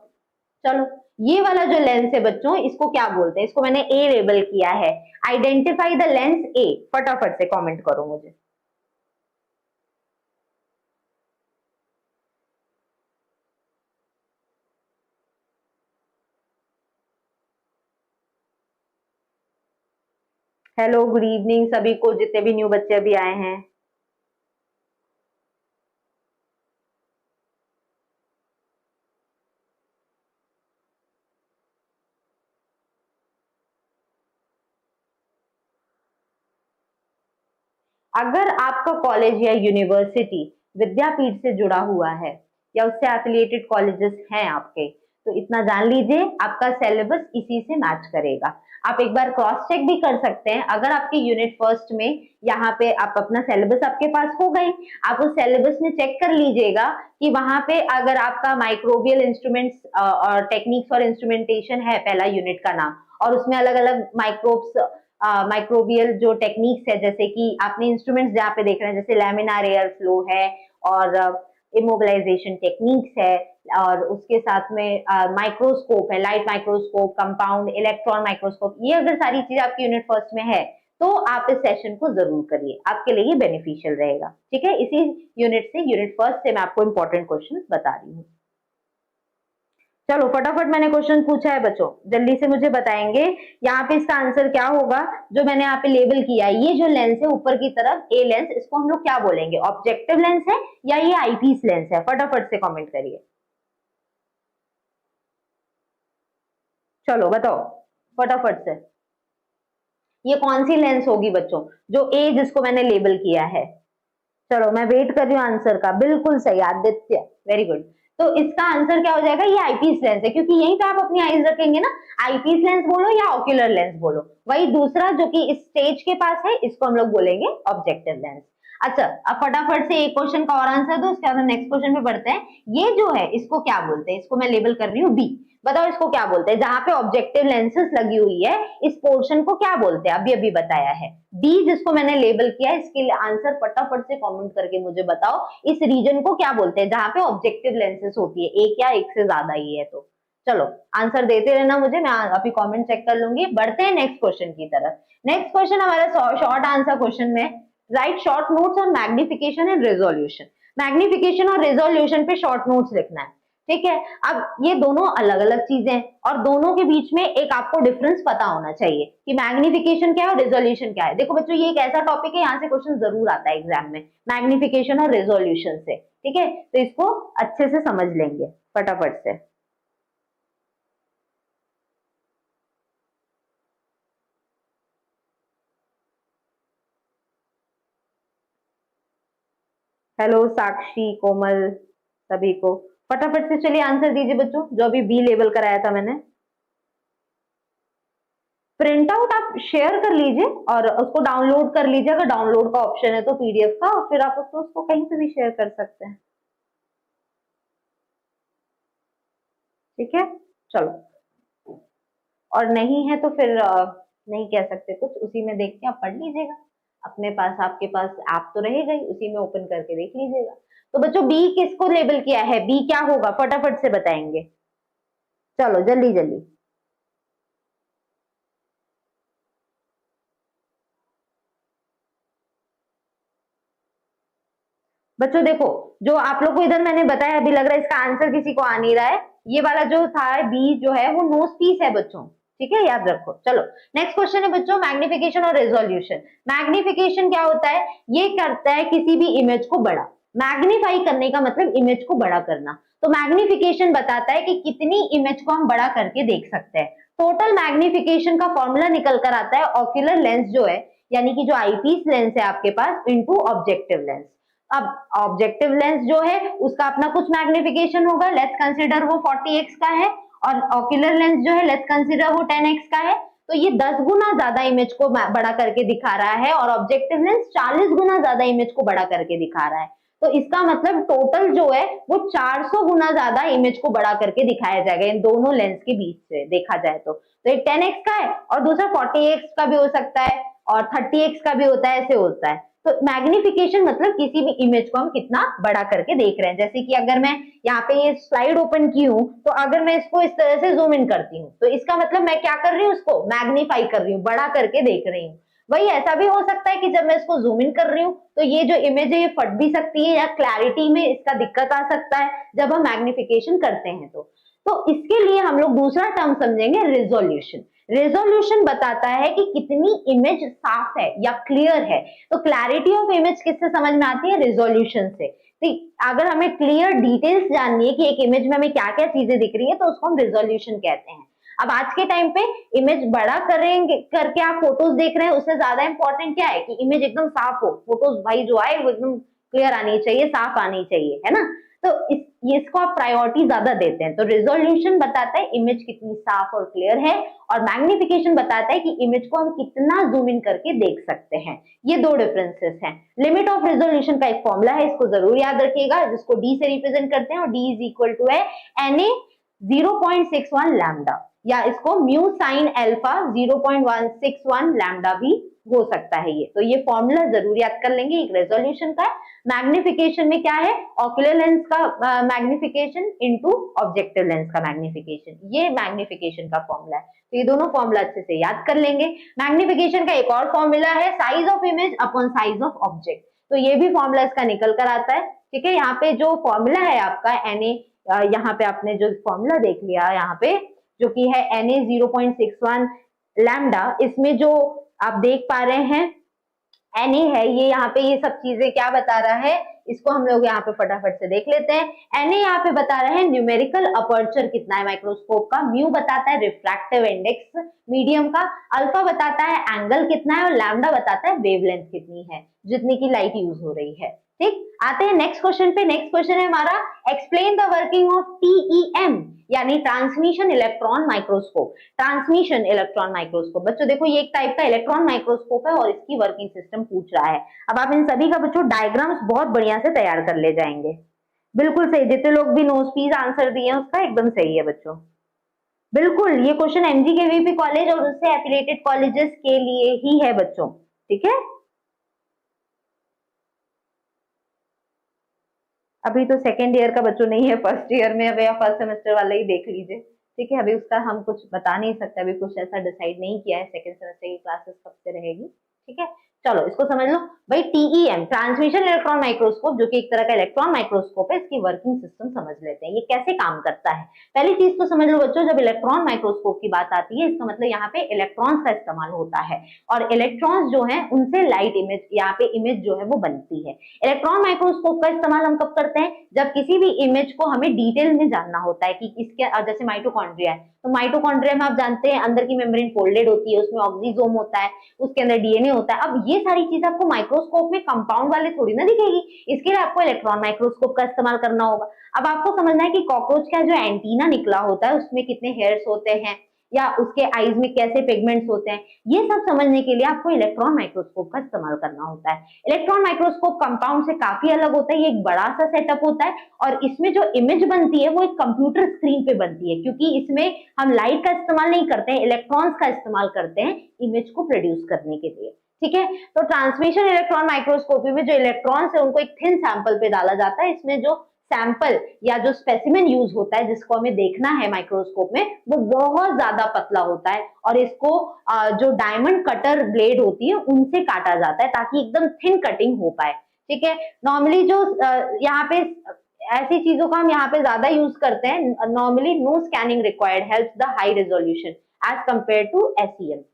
चलो, ये वाला जो लेंस है बच्चों, इसको क्या बोलते हैं, इसको मैंने ए लेबल किया है। आइडेंटिफाई द लेंस ए, फटाफट से कॉमेंट करो मुझे। हेलो, गुड इवनिंग सभी को, जितने भी न्यू बच्चे अभी आए हैं। अगर आपका कॉलेज या यूनिवर्सिटी विद्यापीठ से जुड़ा हुआ है, या उससे एफिलिएटेड कॉलेजेस हैं आपके, तो इतना जान लीजिए आपका सिलेबस इसी से मैच करेगा। आप एक बार क्रॉस चेक भी कर सकते हैं। अगर आपके यूनिट फर्स्ट में यहाँ पे आप अपना सिलेबस आपके पास हो गई, आप उस सिलेबस में चेक कर लीजिएगा कि वहां पे अगर आपका माइक्रोबियल इंस्ट्रूमेंट्स और टेक्निक्स और इंस्ट्रूमेंटेशन है पहला यूनिट का नाम, और उसमें अलग अलग माइक्रोबियल जो टेक्निक्स है, जैसे कि आपने इंस्ट्रूमेंट्स जहाँ पे देख रहे हैं, जैसे लैमिनार एयर फ्लो है, और इमोबिलाइजेशन टेक्निक्स है, और उसके साथ में माइक्रोस्कोप है, light microscope, compound electron microscope, ये अगर सारी चीज आपकी यूनिट फर्स्ट में है, तो आप इस सेशन को जरूर करिए, आपके लिए ये बेनिफिशियल रहेगा। ठीक है। इसी यूनिट से, यूनिट फर्स्ट से मैं आपको इंपॉर्टेंट क्वेश्चन बता रही हूँ। चलो फटाफट, मैंने क्वेश्चन पूछा है बच्चों, जल्दी से मुझे बताएंगे यहाँ पे इसका आंसर क्या होगा। जो मैंने यहाँ पे लेबल किया है, ये जो लेंस है ऊपर की तरफ, ए लेंस, इसको हम लोग क्या बोलेंगे, ऑब्जेक्टिव लेंस है या ये आईपीस लेंस है? फटाफट से कमेंट करिए। चलो बताओ फटाफट से, ये कौन सी लेंस होगी बच्चों, जो ए जिसको मैंने लेबल किया है? चलो मैं वेट कर रही हूँ आंसर का। बिल्कुल सही आदित्य, वेरी गुड। तो इसका आंसर क्या हो जाएगा, ये आईपीस लेंस है, क्योंकि यहीं पे आप अपनी आईज रखेंगे ना। आईपीस लेंस बोलो या ऑक्यूलर लेंस बोलो, वही दूसरा जो कि इस स्टेज के पास है, इसको हम लोग बोलेंगे ऑब्जेक्टिव लेंस। अच्छा, अब फटाफट से एक क्वेश्चन का और आंसर दो, उसके बाद हम नेक्स्ट क्वेश्चन पे बढ़ते हैं। ये जो है इसको क्या बोलते हैं, इसको मैं लेबल कर रही हूँ बी। बताओ इसको क्या बोलते हैं, जहां पे ऑब्जेक्टिव लेंसेस लगी हुई है इस पोर्शन को क्या बोलते हैं, अभी अभी बताया है। डी जिसको मैंने लेबल किया है, इसके लिए आंसर फटाफट से कमेंट करके मुझे बताओ इस रीजन को क्या बोलते हैं जहां पे ऑब्जेक्टिव लेंसेस होती है, एक या एक से ज्यादा ही है तो। चलो आंसर देते रहना मुझे, मैं अभी कमेंट चेक कर लूंगी। बढ़ते हैं नेक्स्ट क्वेश्चन की तरफ। नेक्स्ट क्वेश्चन हमारा शॉर्ट आंसर क्वेश्चन में, right short notes on magnification and resolution. Magnification और रेजोल्यूशन पे शॉर्ट नोट्स लिखना है, ठीक है। अब ये दोनों अलग अलग चीजें हैं और दोनों के बीच में एक आपको डिफरेंस पता होना चाहिए कि मैग्निफिकेशन क्या है और रेजोल्यूशन क्या है। देखो बच्चों ये एक ऐसा टॉपिक है, यहाँ से क्वेश्चन जरूर आता है एग्जाम में, मैग्निफिकेशन और रेजोल्यूशन से, ठीक है। तो इसको अच्छे से समझ लेंगे फटाफट से। हेलो साक्षी, कोमल, सभी को फटाफट से चलिए आंसर दीजिए बच्चों, जो अभी बी लेबल कराया था मैंने। प्रिंट आउट आप शेयर कर लीजिए और उसको डाउनलोड कर लीजिए, अगर डाउनलोड का ऑप्शन है तो पीडीएफ का, और फिर आप उसको कहीं पे भी शेयर कर सकते हैं, ठीक है। चलो, और नहीं है तो फिर नहीं कह सकते कुछ, उसी में देख के आप पढ़ लीजिएगा। अपने पास, आपके पास ऐप तो रहेगा ही, उसी में ओपन करके देख लीजिएगा। तो बच्चों बी किसको लेबल किया है, बी क्या होगा फटाफट से बताएंगे, चलो जल्दी जल्दी। बच्चों देखो, जो आप लोग को इधर मैंने बताया, अभी लग रहा है इसका आंसर किसी को आ नहीं रहा है। ये वाला जो था बी जो है वो नोज पीस है बच्चों, ठीक है, याद रखो। चलो नेक्स्ट क्वेश्चन है बच्चों, मैग्निफिकेशन और रेजोल्यूशन। मैग्निफिकेशन क्या होता है, ये करता है किसी भी इमेज को बड़ा, मैग्नीफाई करने का मतलब इमेज को बड़ा करना। तो मैग्निफिकेशन बताता है कि कितनी इमेज को हम बड़ा करके देख सकते हैं। टोटल मैग्निफिकेशन का फॉर्मूला निकल कर आता है ऑक्यूलर लेंस जो है, यानी कि जो आईपीस लेंस है आपके पास, इनटू ऑब्जेक्टिव लेंस। अब ऑब्जेक्टिव लेंस जो है उसका अपना कुछ मैग्निफिकेशन होगा, लेट्स कंसीडर वो 40x का है, और ऑक्यूलर लेंस जो है लेट्स कंसीडर वो 10x का है। तो ये 10 गुना ज्यादा इमेज को बड़ा करके दिखा रहा है, और ऑब्जेक्टिव लेंस 40 गुना ज्यादा इमेज को बड़ा करके दिखा रहा है। तो इसका मतलब टोटल जो है वो 400 गुना ज्यादा इमेज को बड़ा करके दिखाया जाएगा इन दोनों लेंस के बीच से देखा जाए तो एक 10x का है और दूसरा 40x का भी हो सकता है और 30x का भी होता है, ऐसे होता है। तो मैग्निफिकेशन मतलब किसी भी इमेज को हम कितना बड़ा करके देख रहे हैं। जैसे कि अगर मैं यहाँ पे ये स्लाइड ओपन की हूँ, तो अगर मैं इसको इस तरह से जूम इन करती हूँ, तो इसका मतलब मैं क्या कर रही हूँ, उसको मैग्नीफाई कर रही हूँ, बड़ा करके देख रही हूँ। वही ऐसा भी हो सकता है कि जब मैं इसको जूम इन कर रही हूँ तो ये जो इमेज है ये फट भी सकती है, या क्लैरिटी में इसका दिक्कत आ सकता है जब हम मैग्निफिकेशन करते हैं। तो इसके लिए हम लोग दूसरा टर्म समझेंगे, रेजोल्यूशन। रेजोल्यूशन बताता है कि कितनी इमेज साफ है या क्लियर है। तो क्लैरिटी ऑफ इमेज किससे समझ में आती है, रेजोल्यूशन से। अगर हमें क्लियर डिटेल्स जाननी है कि एक इमेज में हमें क्या क्या चीजें दिख रही है, तो उसको हम रेजोल्यूशन कहते हैं। अब आज के टाइम पे इमेज बड़ा करेंगे करके आप फोटोज देख रहे हैं, उससे ज्यादा इंपॉर्टेंट क्या है कि इमेज एकदम साफ हो, फोटोज भाई जो आए वो एकदम क्लियर आनी चाहिए, साफ आनी चाहिए, है ना। तो इसको आप प्रायोरिटी ज्यादा देते हैं। तो रेजोल्यूशन बताता है इमेज कितनी साफ और क्लियर है, और मैग्निफिकेशन बताता है कि इमेज को हम कितना जूम इन करके देख सकते हैं। ये दो डिफरेंसेस हैं। लिमिट ऑफ रेजोल्यूशन का एक फॉर्मूला है, इसको जरूर याद रखिएगा, जिसको डी से रिप्रेजेंट करते हैं, और डी इज इक्वल टू है NA 0.61 लैम्डा, या इसको म्यू साइन अल्फा 0.161 लैम्डा भी हो सकता है। ये फॉर्मूला जरूर याद कर लेंगे, एक रेजोल्यूशन का है। मैग्निफिकेशन में क्या है, ऑक्यूलर लेंस का मैग्निफिकेशन इनटू ऑब्जेक्टिव लेंस का मैग्निफिकेशन, ये मैग्निफिकेशन का फॉर्मूला है। तो ये दोनों फॉर्मूला अच्छे से याद कर लेंगे। मैग्निफिकेशन का एक और फॉर्मूला है, size of image upon size of object. तो ये भी फॉर्मूला इसका निकल कर आता है, ठीक है। यहाँ पे जो फॉर्मूला है आपका NA, यहाँ पे आपने जो फॉर्मूला देख लिया यहाँ पे जो कि है NA 0.61 लैम्डा, इसमें जो आप देख पा रहे हैं NA है, ये यहाँ पे ये सब चीजें क्या बता रहा है, इसको हम लोग यहाँ पे फटाफट से देख लेते हैं। Na यहाँ पे बता रहे हैं न्यूमेरिकल अपर्चर कितना है माइक्रोस्कोप का, म्यू बताता है रिफ्रैक्टिव इंडेक्स मीडियम का, अल्फा बताता है एंगल कितना है और लैम्डा बताता है वेवलेंथ कितनी है जितनी की लाइट यूज हो रही है। ठीक, आते हैं नेक्स्ट क्वेश्चन पे। नेक्स्ट क्वेश्चन है हमारा explain the working of TEM यानी transmission electron microscope. Transmission electron microscope बच्चों देखो ये एक टाइप का इलेक्ट्रॉन माइक्रोस्कोप है और इसकी वर्किंग सिस्टम पूछ रहा है। अब आप इन सभी का बच्चों डायग्राम्स बहुत बढ़िया से तैयार कर ले जाएंगे। बिल्कुल सही, जितने लोग भी नोज पीस आंसर दिए उसका एकदम सही है बच्चों। बिल्कुल ये क्वेश्चन MGKVP कॉलेज और उससे एफिलिएटेड कॉलेजेस के लिए ही है बच्चों। ठीक है, अभी तो सेकेंड ईयर का बच्चों नहीं है, फर्स्ट ईयर में अब या फर्स्ट सेमेस्टर वाला ही देख लीजिए। ठीक है, अभी उसका हम कुछ बता नहीं सकते, अभी कुछ ऐसा डिसाइड नहीं किया है सेकेंड सेमेस्टर की क्लासेस कब से रहेगी। ठीक है, चलो इसको समझ लो भाई। TEM ट्रांसमिशन इलेक्ट्रॉन माइक्रोस्कोप जो कि एक तरह का इलेक्ट्रॉन माइक्रोस्कोप है, इसकी वर्किंग सिस्टम समझ लेते हैं, ये कैसे काम करता है। पहली चीज तो समझ लो बच्चों, जब इलेक्ट्रॉन माइक्रोस्कोप की बात आती है इसका मतलब यहाँ पे इलेक्ट्रॉन्स का इस्तेमाल होता है और इलेक्ट्रॉन्स जो है उनसे लाइट इमेज यहाँ पे इमेज जो है वो बनती है। इलेक्ट्रॉन माइक्रोस्कोप का इस्तेमाल हम कब करते हैं, जब किसी भी इमेज को हमें डिटेल में जानना होता है कि इसके, जैसे माइटोकॉन्ड्रिया है तो माइटोकॉन्ड्रिया में आप जानते हैं अंदर की मेम्ब्रेन फोल्डेड होती है, उसमें ऑक्सीजोम होता है, उसके अंदर DNA होता है। अब ये सारी चीज आपको माइक्रोस्कोप में कंपाउंड वाले थोड़ी ना दिखेगी, इसके लिए आपको इलेक्ट्रॉन माइक्रोस्कोप का इस्तेमाल करना होगा। अब आपको समझना है कि कॉकरोच का जो एंटीना निकला होता है उसमें कितने हेयर्स होते हैं या उसके आईज में कैसे पिगमेंट्स होते हैं, ये सब समझने के लिए आपको इलेक्ट्रॉन माइक्रोस्कोप का इस्तेमाल करना होता है। इलेक्ट्रॉन माइक्रोस्कोप कंपाउंड से काफी अलग होता है, ये एक बड़ा सा सेटअप होता है और इसमें जो इमेज बनती है वो एक कंप्यूटर स्क्रीन पे बनती है, क्योंकि इसमें हम लाइट का इस्तेमाल नहीं करते हैं, इलेक्ट्रॉन्स का इस्तेमाल करते हैं इमेज को प्रोड्यूस करने के लिए। ठीक है, तो ट्रांसमिशन इलेक्ट्रॉन माइक्रोस्कोपी में जो इलेक्ट्रॉन्स है उनको एक थिन सैंपल पे डाला जाता है। इसमें जो सैंपल या जो स्पेसिमेन यूज होता है जिसको हमें देखना है माइक्रोस्कोप में वो बहुत ज्यादा पतला होता है और इसको जो डायमंड कटर ब्लेड होती है उनसे काटा जाता है ताकि एकदम थिन कटिंग हो पाए। ठीक है, नॉर्मली जो यहाँ पे ऐसी चीजों का हम यहाँ पे ज्यादा यूज करते हैं, normally no scanning required helps the high resolution as compare to SEM।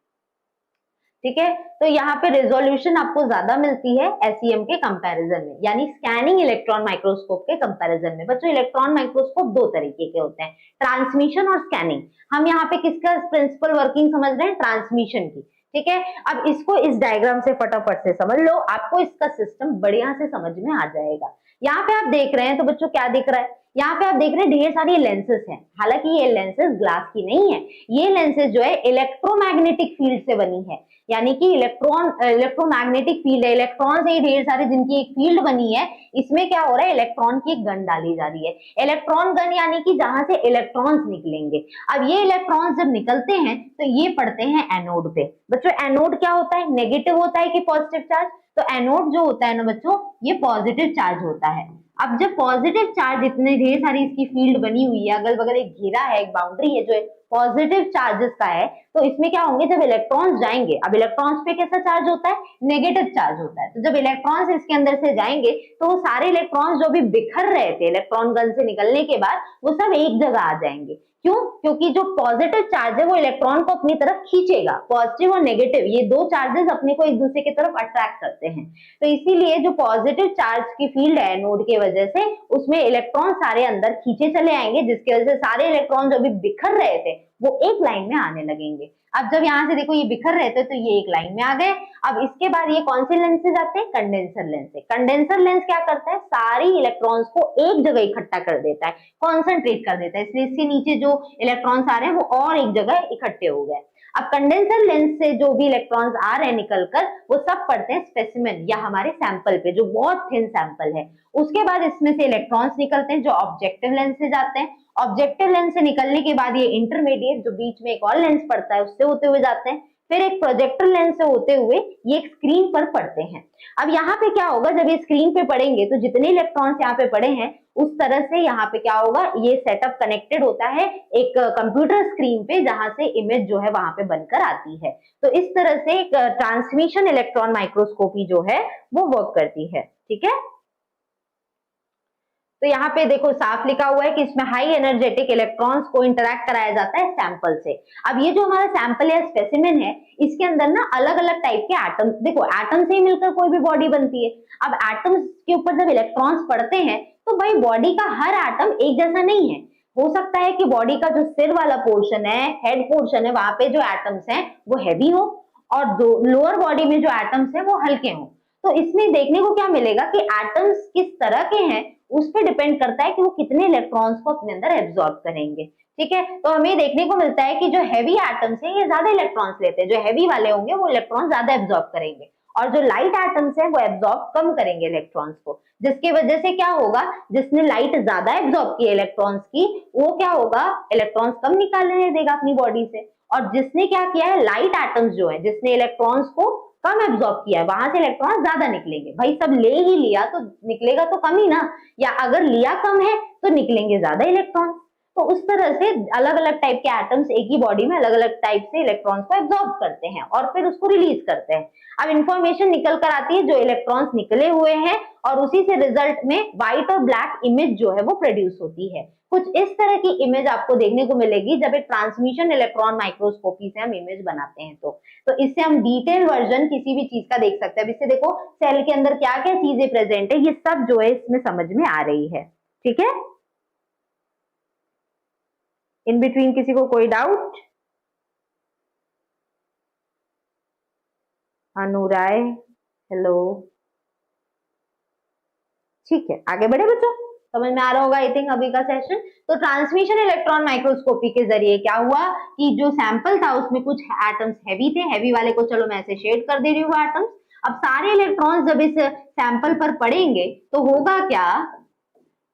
ठीक है, तो यहाँ पे रेजोल्यूशन आपको ज्यादा मिलती है SEM के कंपैरिजन में, यानी स्कैनिंग इलेक्ट्रॉन माइक्रोस्कोप के कंपैरिजन में। बच्चों इलेक्ट्रॉन माइक्रोस्कोप दो तरीके के होते हैं, ट्रांसमिशन और स्कैनिंग। हम यहाँ पे किसका प्रिंसिपल वर्किंग समझ रहे हैं, ट्रांसमिशन की। ठीक है, अब इसको इस डायग्राम से फटाफट से समझ लो, आपको इसका सिस्टम बढ़िया से समझ में आ जाएगा। यहाँ पे आप देख रहे हैं तो बच्चों क्या दिख रहा है, यहाँ पे आप देख रहे हैं ढेर सारी लेंसेज हैं। हालांकि ये लेंसेज ग्लास की नहीं है, ये लेंसेज जो है इलेक्ट्रोमैग्नेटिक फील्ड से बनी है, यानी कि इलेक्ट्रोमैग्नेटिक फील्ड है, इलेक्ट्रॉन से ढेर सारे जिनकी एक फील्ड बनी है, इसमें क्या हो रहा है, इलेक्ट्रॉन की एक गन डाली जा रही है। इलेक्ट्रॉन गन यानी कि जहां से इलेक्ट्रॉन्स निकलेंगे। अब ये इलेक्ट्रॉन्स जब निकलते हैं तो ये पड़ते हैं एनोड पे। बच्चों एनोड क्या होता है, नेगेटिव होता है कि पॉजिटिव चार्ज, तो एनोड जो होता है ना बच्चों ये पॉजिटिव चार्ज होता है। अब जब पॉजिटिव चार्ज, इतने ढेर सारी इसकी फील्ड बनी हुई है, अगल बगल एक घेरा है, एक बाउंड्री है जो पॉजिटिव चार्जेस का है, तो इसमें क्या होंगे, जब इलेक्ट्रॉन्स जाएंगे, अब इलेक्ट्रॉन्स पे कैसा चार्ज होता है, नेगेटिव चार्ज होता है, तो जब इलेक्ट्रॉन्स इसके अंदर से जाएंगे तो वो सारे इलेक्ट्रॉन्स जो भी बिखर रहे थे इलेक्ट्रॉन गन से निकलने के बाद वो सब एक जगह आ जाएंगे। क्यों, क्योंकि जो पॉजिटिव चार्ज है वो इलेक्ट्रॉन को अपनी तरफ खींचेगा, पॉजिटिव और नेगेटिव ये दो चार्जेस अपने को एक दूसरे की तरफ अट्रैक्ट करते हैं, तो इसीलिए जो पॉजिटिव चार्ज की फील्ड है नोड की वजह से उसमें इलेक्ट्रॉन सारे अंदर खींचे चले आएंगे, जिसकी वजह से सारे इलेक्ट्रॉन जो भी बिखर रहे थे वो एक लाइन में आने लगेंगे। अब जब यहाँ से देखो ये बिखर रहे थे तो ये एक लाइन में आ गए। अब इसके बाद ये कौन से लेंस से जाते हैं, कंडेंसर लेंस से। कंडेंसर लेंस क्या करता है, सारी इलेक्ट्रॉन्स को एक जगह इकट्ठा कर देता है, कॉन्सेंट्रेट कर देता है, इसलिए इसके नीचे जो इलेक्ट्रॉन्स आ रहे हैं वो और एक जगह इकट्ठे हो गए। अब कंडेंसर लेंस से जो भी इलेक्ट्रॉन्स आ रहे हैं निकलकर वो सब पड़ते हैं स्पेसिमेन या हमारे सैंपल पे, जो बहुत थिन सैंपल है। उसके बाद इसमें से इलेक्ट्रॉन्स निकलते हैं जो ऑब्जेक्टिव लेंस से जाते हैं। ऑब्जेक्टिव लेंस से निकलने के बाद ये इंटरमीडिएट जो बीच में एक और लेंस पड़ता है उससे होते हुए जाते हैं, फिर एक प्रोजेक्टर लेंस से होते हुए ये एक स्क्रीन पर पड़ते हैं। अब यहाँ पे क्या होगा, जब ये स्क्रीन पे पड़ेंगे तो जितने इलेक्ट्रॉन्स यहाँ पे पड़े हैं उस तरह से यहाँ पे क्या होगा, ये सेटअप कनेक्टेड होता है एक कंप्यूटर स्क्रीन पे, जहां से इमेज जो है वहां पे बनकर आती है। तो इस तरह से एक ट्रांसमिशन इलेक्ट्रॉन माइक्रोस्कोपी जो है वो वर्क करती है। ठीक है, तो यहाँ पे देखो साफ लिखा हुआ है कि इसमें हाई एनर्जेटिक इलेक्ट्रॉन्स को इंटरैक्ट कराया जाता है सैंपल से। अब ये जो हमारा सैंपल या स्पेसिमेन है, इसके अंदर ना अलग अलग टाइप के एटम्स, देखो एटम से ही मिलकर कोई भी बॉडी बनती है। अब एटम्स के ऊपर जब इलेक्ट्रॉन्स पड़ते हैं तो भाई बॉडी का हर एटम एक जैसा नहीं है। हो सकता है कि बॉडी का जो सिर वाला पोर्शन है, हेड पोर्शन है, वहां पे जो एटम्स हैं वो हैवी हो और जो लोअर बॉडी में जो एटम्स हैं वो हल्के हों। तो इसमें देखने को क्या मिलेगा कि एटम्स किस तरह के हैं उस पर डिपेंड करता है कि वो कितने इलेक्ट्रॉन्स को अपने अंदर एब्जॉर्ब करेंगे। ठीक है, तो हमें देखने को मिलता है कि जो हैवी एटम्स हैं ये ज्यादा इलेक्ट्रॉन्स लेते हैं, जो हैवी वाले होंगे वो इलेक्ट्रॉन ज्यादा एब्जॉर्ब करेंगे, और जो लाइट एटम्स हैं वो एब्जॉर्ब कम करेंगे इलेक्ट्रॉन्स को। जिसकी वजह से क्या होगा, जिसने लाइट ज्यादा एब्जॉर्ब की इलेक्ट्रॉन्स की, वो क्या होगा, इलेक्ट्रॉन्स कम निकालने देगा अपनी बॉडी से। और जिसने क्या किया है, लाइट एटम्स जो है, जिसने इलेक्ट्रॉन्स को कम एब्जॉर्ब किया है, वहां से इलेक्ट्रॉन ज्यादा निकलेंगे। भाई सब ले ही लिया तो निकलेगा तो कम ही ना, या अगर लिया कम है तो निकलेंगे ज्यादा इलेक्ट्रॉन। तो उस तरह से अलग अलग टाइप के एटम्स एक ही बॉडी में अलग अलग टाइप से इलेक्ट्रॉन्स को एब्जॉर्ब करते हैं और फिर उसको रिलीज करते हैं। अब इंफॉर्मेशन निकल कर आती है जो इलेक्ट्रॉन्स निकले हुए हैं, और उसी से रिजल्ट में व्हाइट और ब्लैक इमेज जो है वो प्रोड्यूस होती है। कुछ इस तरह की इमेज आपको देखने को मिलेगी जब एक ट्रांसमिशन इलेक्ट्रॉन माइक्रोस्कोपी से हम इमेज बनाते हैं। तो इससे हम डिटेल वर्जन किसी भी चीज का देख सकते हैं। अब इससे देखो सेल के अंदर क्या क्या चीजें प्रेजेंट है, ये सब जो है इसमें समझ में आ रही है। ठीक है, इन बिटवीन किसी को कोई डाउट? अनुराय, हेलो। ठीक है, आगे बढ़े बच्चों, समझ में आ रहा होगा आई थिंक अभी का सेशन। तो ट्रांसमिशन इलेक्ट्रॉन माइक्रोस्कोपी के जरिए क्या हुआ कि जो सैंपल था उसमें कुछ एटम्स हैवी थे, हैवी वाले को चलो मैं ऐसे शेड कर दे रही हूँ एटम्स। अब सारे इलेक्ट्रॉन्स जब इस सैंपल पर पड़ेंगे तो होगा क्या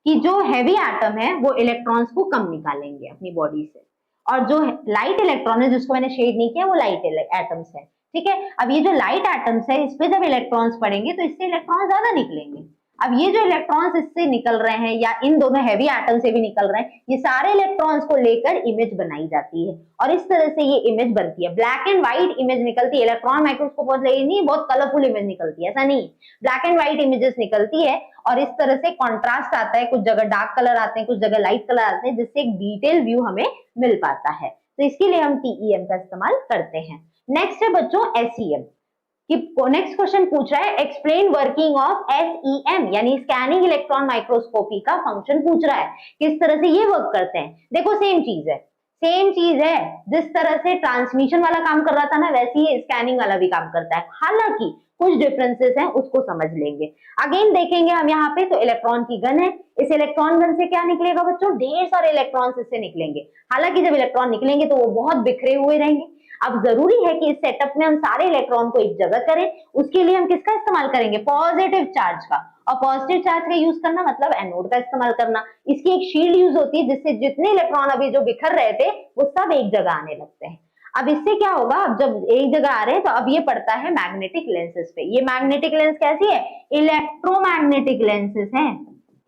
कि जो हैवी एटम है वो इलेक्ट्रॉन्स को कम निकालेंगे अपनी बॉडी से, और जो लाइट इलेक्ट्रॉन है जिसको मैंने शेड नहीं किया वो लाइट एटम्स है। ठीक है, अब ये जो लाइट एटम्स है इस पे जब इलेक्ट्रॉन्स पड़ेंगे तो इससे इलेक्ट्रॉन ज्यादा निकलेंगे। अब ये जो इलेक्ट्रॉन्स इससे निकल रहे हैं या इन दोनों हैवी एटम से भी निकल रहे हैं, ये सारे इलेक्ट्रॉन्स को लेकर इमेज बनाई जाती है, और इस तरह से ये इमेज बनती है। ब्लैक एंड व्हाइट इमेज निकलती है, इलेक्ट्रॉन माइक्रोस्कोप पर नहीं बहुत कलरफुल इमेज निकलती है, ऐसा नहीं, ब्लैक एंड व्हाइट इमेजेस निकलती है। और इस तरह से कॉन्ट्रास्ट आता है, कुछ जगह डार्क कलर आते हैं, कुछ जगह लाइट कलर आते हैं, जिससे एक डिटेल व्यू हमें मिल पाता है। तो इसके लिए हम TEM का इस्तेमाल करते हैं। नेक्स्ट है बच्चों SEM। नेक्स्ट क्वेश्चन पूछ रहा है एक्सप्लेन वर्किंग ऑफ SEM यानी स्कैनिंग इलेक्ट्रॉन माइक्रोस्कोपी का फंक्शन पूछ रहा है, किस तरह से ये वर्क करते हैं। देखो सेम चीज है, सेम चीज है, जिस तरह से ट्रांसमिशन वाला काम कर रहा था ना वैसे ही स्कैनिंग वाला भी काम करता है, हालांकि कुछ डिफरेंसेस हैं उसको समझ लेंगे। अगेन देखेंगे हम यहाँ पे, तो इलेक्ट्रॉन की गन है, इस इलेक्ट्रॉन गन से क्या निकलेगा बच्चों, ढेर सारे इलेक्ट्रॉन्स इससे निकलेंगे। हालांकि जब इलेक्ट्रॉन निकलेंगे तो वो बहुत बिखरे हुए रहेंगे। अब जरूरी है कि इस सेटअप में हम सारे इलेक्ट्रॉन को एक जगह करें, उसके लिए हम किसका इस्तेमाल करेंगे, पॉजिटिव चार्ज का। और पॉजिटिव चार्ज का यूज करना मतलब एनोड का इस्तेमाल करना। इसकी एक शील्ड यूज होती है जिससे जितने इलेक्ट्रॉन अभी जो बिखर रहे थे वो सब एक जगह आने लगते हैं। अब इससे क्या होगा, अब जब एक जगह आ रहे हैं तो अब ये पड़ता है मैग्नेटिक लेंसेज पे। ये मैग्नेटिक लेंस कैसी है, इलेक्ट्रोमैग्नेटिक लेंसेज हैं,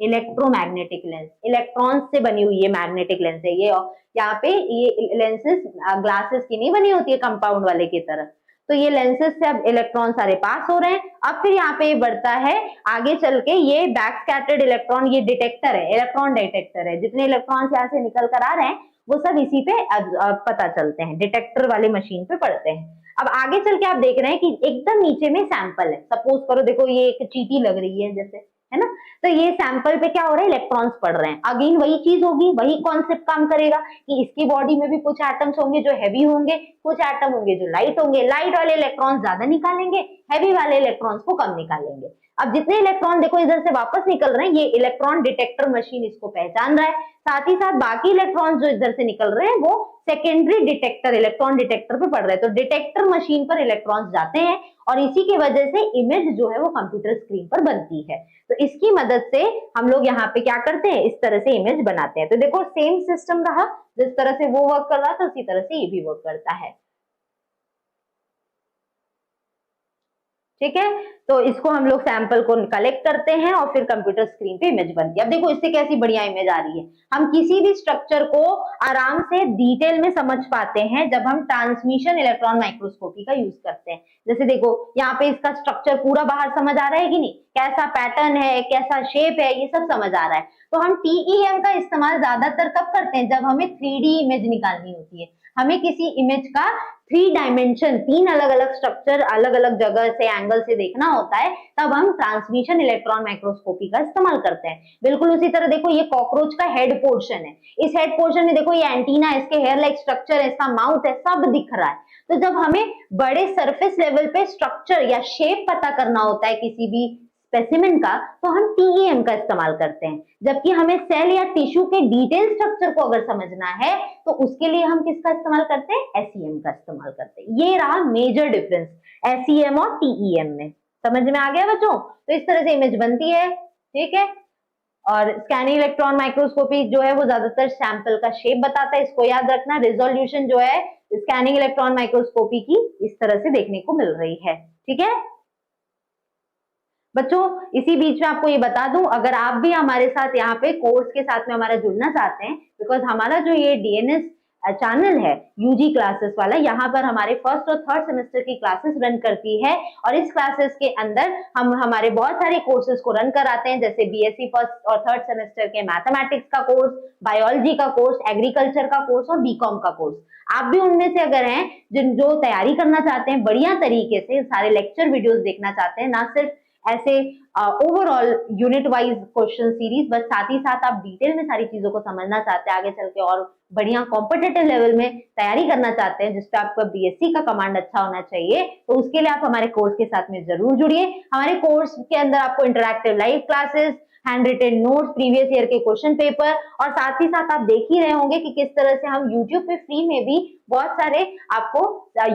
इलेक्ट्रोमैग्नेटिक लेंस, इलेक्ट्रॉन से बनी हुई ये मैग्नेटिक लेंस है। ये यहाँ पे ये लेंसेज ग्लासेस की नहीं बनी होती है कंपाउंड वाले की तरह। तो ये लेंसेज से अब इलेक्ट्रॉन सारे पास हो रहे हैं। अब फिर यहाँ पे बढ़ता है आगे चल के, ये बैक स्कैटर्ड इलेक्ट्रॉन, ये डिटेक्टर है, इलेक्ट्रॉन डिटेक्टर है, जितने इलेक्ट्रॉन यहाँ से निकल कर आ रहे हैं वो सब इसी पे पता चलते हैं, डिटेक्टर वाली मशीन पे पड़ते हैं। अब आगे चल के आप देख रहे हैं कि एकदम नीचे में सैंपल है, सपोज करो देखो ये एक चीटी लग रही है जैसे, है ना, तो ये सैंपल पे क्या हो रहा है, इलेक्ट्रॉन्स पड़ रहे हैं। अगेन वही चीज होगी, वही कॉन्सेप्ट काम करेगा कि इसकी बॉडी में भी कुछ एटम्स होंगे जो हैवी होंगे, कुछ एटम होंगे जो लाइट होंगे। लाइट वाले इलेक्ट्रॉन्स ज्यादा निकालेंगे, हैवी वाले इलेक्ट्रॉन्स को कम निकालेंगे। अब जितने इलेक्ट्रॉन देखो इधर से वापस निकल रहे हैं, ये इलेक्ट्रॉन डिटेक्टर मशीन इसको पहचान रहा है। साथ ही साथ बाकी इलेक्ट्रॉन जो इधर से निकल रहे हैं वो सेकेंडरी डिटेक्टर, इलेक्ट्रॉन डिटेक्टर पे पड़ रहे हैं। तो डिटेक्टर मशीन पर इलेक्ट्रॉन्स जाते हैं और इसी की वजह से इमेज जो है वो कंप्यूटर स्क्रीन पर बनती है। तो इसकी मदद से हम लोग यहाँ पे क्या करते हैं, इस तरह से इमेज बनाते हैं। तो देखो सेम सिस्टम रहा, जिस तरह से वो वर्क कर रहा था उसी तरह से ये भी वर्क करता है। ठीक है। तो इसको हम लोग सैंपल को कलेक्ट करते हैं और फिर कंप्यूटर स्क्रीन पे इमेज बनती है। अब देखो इससे कैसी बढ़िया इमेज आ रही है। हम किसी भी स्ट्रक्चर को आराम से डिटेल में समझ पाते हैं जब हम ट्रांसमिशन इलेक्ट्रॉन माइक्रोस्कोपी का यूज करते हैं। जैसे देखो यहाँ पे इसका स्ट्रक्चर पूरा बाहर समझ आ रहा है कि नहीं, कैसा पैटर्न है, कैसा शेप है, ये सब समझ आ रहा है। तो हम TEM का इस्तेमाल ज्यादातर कब करते हैं, जब हमें 3D इमेज निकालनी होती है। हमें किसी इमेज का 3 डायमेंशन, 3 अलग अलग स्ट्रक्चर अलग अलग जगह से एंगल से देखना होता है, तब हम ट्रांसमिशन इलेक्ट्रॉन माइक्रोस्कोपी का इस्तेमाल करते हैं। बिल्कुल उसी तरह देखो ये कॉकरोच का हेड पोर्शन है। इस हेड पोर्शन में देखो ये एंटीना है, इसके हेयर लाइक स्ट्रक्चर है, इसका माउथ है, सब दिख रहा है। तो जब हमें बड़े सरफेस लेवल पे स्ट्रक्चर या शेप पता करना होता है किसी भी स्पेसिमेन का, तो हम TEM का इस्तेमाल करते हैं। जबकि हमें सेल या टिश्यू के डिटेल स्ट्रक्चर को अगर समझना है तो उसके लिए हम किसका इस्तेमाल करते हैं, SEM का इस्तेमाल करते हैं। ये रहा मेजर डिफरेंस SEM और TEM में। समझ में आ गया बच्चों? तो इस तरह से इमेज बनती है, ठीक है। और स्कैनिंग इलेक्ट्रॉन माइक्रोस्कोपी जो है वो ज्यादातर सैंपल का शेप बताता है, इसको याद रखना। रिजोल्यूशन जो है स्कैनिंग इलेक्ट्रॉन माइक्रोस्कोपी की इस तरह से देखने को मिल रही है, ठीक है बच्चों। इसी बीच में आपको ये बता दूं, अगर आप भी हमारे साथ यहाँ पे कोर्स के साथ में हमारा जुड़ना चाहते हैं, बिकॉज हमारा जो ये DNS चैनल है UG क्लासेस वाला, यहाँ पर हमारे फर्स्ट और थर्ड सेमेस्टर की क्लासेस रन करती है। और इस क्लासेस के अंदर हम हमारे बहुत सारे कोर्सेज को रन कराते हैं, जैसे BSc फर्स्ट और थर्ड सेमेस्टर के मैथमेटिक्स का कोर्स, बायोलॉजी का कोर्स, एग्रीकल्चर का कोर्स और BCom का कोर्स। आप भी उनमें से अगर हैं जो तैयारी करना चाहते हैं, बढ़िया तरीके से सारे लेक्चर वीडियोस देखना चाहते हैं, ना सिर्फ ऐसे overall unit wise question series, बस साथ ही साथ आप डिटेल में सारी चीजों को समझना चाहते हैं, आगे चल के और बढ़िया कॉम्पिटिटिव लेवल में तैयारी करना चाहते हैं, जिसपे आपका BSc का कमांड अच्छा होना चाहिए, तो उसके लिए आप हमारे कोर्स के साथ में जरूर जुड़िए। हमारे कोर्स के अंदर आपको interactive live classes, hand retain notes, previous year के क्वेश्चन पेपर, और साथ ही साथ आप देख ही रहे होंगे कि किस तरह से हम YouTube पे फ्री में भी बहुत सारे आपको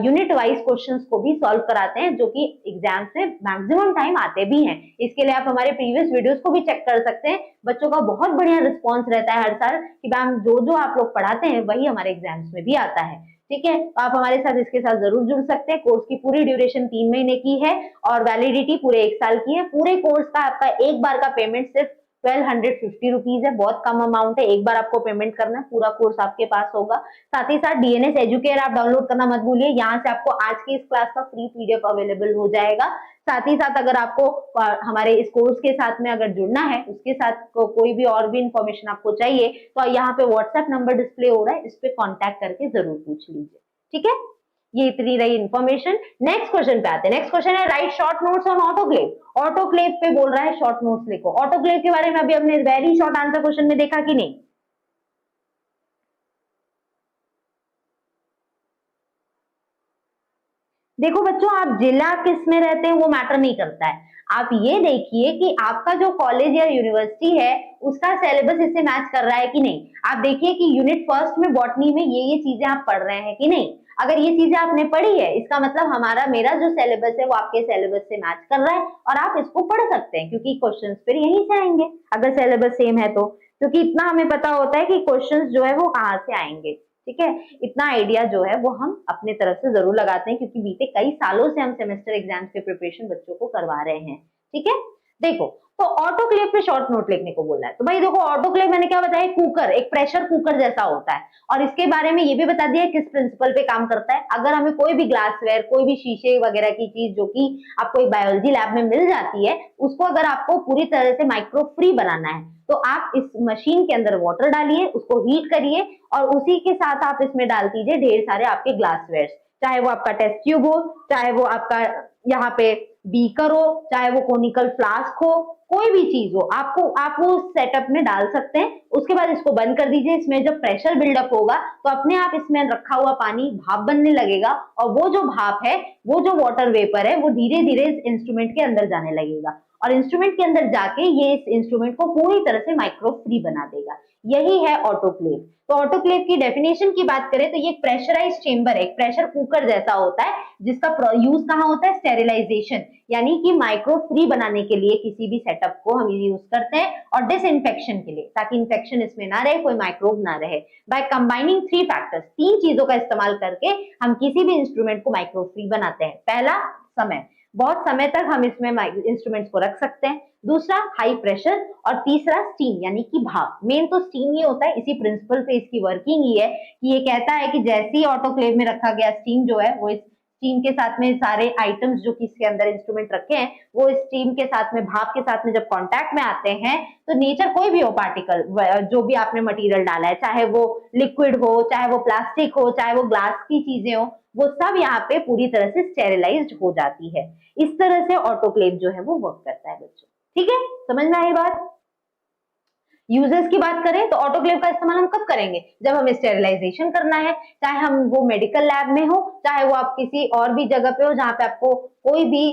यूनिट वाइज क्वेश्चंस को भी सॉल्व कराते हैं, जो कि एग्जाम्स में मैक्सिमम टाइम आते भी हैं। इसके लिए आप हमारे प्रीवियस वीडियोस को भी चेक कर सकते हैं। बच्चों का बहुत बढ़िया रिस्पॉन्स रहता है हर साल कि मैम जो आप लोग पढ़ाते हैं वही हमारे एग्जाम्स में भी आता है, ठीक है। तो आप हमारे साथ इसके साथ जरूर जुड़ सकते हैं। कोर्स की पूरी ड्यूरेशन 3 महीने की है और वैलिडिटी पूरे 1 साल की है। पूरे कोर्स का आपका एक बार का पेमेंट सिर्फ 1250 रुपीज है, बहुत कम अमाउंट है। एक बार आपको पेमेंट करना है, पूरा कोर्स आपके पास होगा। साथ ही साथ DNS एजुकेयर आप डाउनलोड करना मत भूलिए, यहाँ से आपको आज की इस क्लास का फ्री PDF अवेलेबल हो जाएगा। साथ ही साथ अगर आपको हमारे इस कोर्स के साथ में अगर जुड़ना है, उसके साथ कोई भी और भी इंफॉर्मेशन आपको चाहिए, तो यहाँ पे WhatsApp नंबर डिस्प्ले हो रहा है, इस पे कॉन्टैक्ट करके जरूर पूछ लीजिए, ठीक है। ये इतनी रही इन्फॉर्मेशन। नेक्स्ट क्वेश्चन पे आते हैं। नेक्स्ट क्वेश्चन है right short notes on autoclave. Autoclave पे बोल रहा है शॉर्ट नोट्स लिखो। ऑटोक्लेव के बारे में अभी हमने वेरी शॉर्ट आंसर क्वेश्चन में देखा कि नहीं? देखो बच्चों, आप जिला किस में रहते हैं वो मैटर नहीं करता है। आप ये देखिए कि आपका जो कॉलेज या यूनिवर्सिटी है उसका सिलेबस इससे मैच कर रहा है कि नहीं। आप देखिए कि यूनिट फर्स्ट में बॉटनी में ये चीजें आप पढ़ रहे हैं कि नहीं। अगर ये चीजें आपने पढ़ी है, इसका मतलब मेरा जो सिलेबस है वो आपके सिलेबस से मैच कर रहा है और आप इसको पढ़ सकते हैं, क्योंकि क्वेश्चंस फिर यहीं से आएंगे अगर सिलेबस सेम है तो। क्योंकि इतना हमें पता होता है कि क्वेश्चंस जो है वो कहाँ से आएंगे, ठीक है। इतना आइडिया जो है वो हम अपने तरफ से जरूर लगाते हैं, क्योंकि बीते कई सालों से हम सेमेस्टर एग्जाम्स के प्रिपरेशन बच्चों को करवा रहे हैं, ठीक है। देखो, तो ऑटोक्लेव पे शॉर्ट नोट लिखने को बोला है। तो भाई देखो, ऑटोक्लेव मैंने क्या बताया, कुकर, एक प्रेशर कुकर जैसा होता है। और इसके बारे में ये भी बता दिया किस प्रिंसिपल पे काम करता है। अगर हमें कोई भी ग्लासवेयर, कोई भी शीशे वगैरह की चीज जो कि आपको एक बायोलॉजी लैब में मिल जाती है, उसको अगर आपको पूरी तरह से माइक्रो फ्री बनाना है, तो आप इस मशीन के अंदर वाटर डालिए, उसको हीट करिए और उसी के साथ आप इसमें डाल दीजिए ढेर सारे आपके ग्लासवेयर, चाहे वो आपका टेस्ट ट्यूब हो, चाहे वो आपका यहाँ पे बीकर हो, चाहे वो कोनिकल फ्लास्क हो, कोई भी चीज हो, आप वो सेटअप में डाल सकते हैं। उसके बाद इसको बंद कर दीजिए। इसमें जब प्रेशर बिल्डअप होगा तो अपने आप इसमें रखा हुआ पानी भाप बनने लगेगा और वो जो भाप है, वो जो वाटर वेपर है, वो धीरे धीरे इस इंस्ट्रूमेंट के अंदर जाने लगेगा और इंस्ट्रूमेंट के अंदर जाके ये इस इंस्ट्रूमेंट को पूरी तरह से माइक्रो फ्री बना देगा। यही है ऑटोक्लेव। तो ऑटोक्लेव की डेफिनेशन की बात करें तो ये प्रेशराइज चेंबर है, एक प्रेशर कुकर जैसा होता है, जिसका यूज कहाँ होता है, स्टेरिलाइजेशन, यानी कि माइक्रो फ्री बनाने के लिए किसी भी सेटअप को हम यूज करते हैं, और डिसइंफेक्शन के लिए, ताकि इंफेक्शन इसमें ना रहे, कोई माइक्रोब ना रहे। बाय कंबाइनिंग 3 फैक्टर्स, 3 चीजों का इस्तेमाल करके हम किसी भी इंस्ट्रूमेंट को माइक्रो फ्री बनाते हैं। पहला, समय। बहुत समय तक हम इसमें इंस्ट्रूमेंट्स को रख सकते हैं। दूसरा हाई प्रेशर, और तीसरा स्टीम यानी कि भाप। मेन तो स्टीम ही होता है, इसी प्रिंसिपल पे इसकी वर्किंग ही है कि ये कहता है कि जैसे ही ऑटोक्लेव में रखा गया स्टीम जो है वो इस स्टीम के साथ में सारे आइटम्स जो कि इसके अंदर इंस्ट्रूमेंट रखे हैं वो स्टीम के साथ में, भाप के साथ में जब कांटेक्ट में आते हैं तो नेचर कोई भी हो पार्टिकल, जो भी आपने मटेरियल डाला है, चाहे वो लिक्विड हो, चाहे वो प्लास्टिक हो, चाहे वो ग्लास की चीजें हो, वो सब यहाँ पे पूरी तरह से स्टेरिलाइज्ड हो जाती है। इस तरह से ऑटोक्लेव जो है वो वर्क करता है बच्चों। ठीक है, समझ में आई बात। यूजेस की बात करें तो ऑटोक्लेव का इस्तेमाल हम कब करेंगे? जब हमें स्टेरिलाइजेशन करना है, चाहे हम वो मेडिकल लैब में हो, चाहे वो आप किसी और भी जगह पे हो जहां पे आपको कोई भी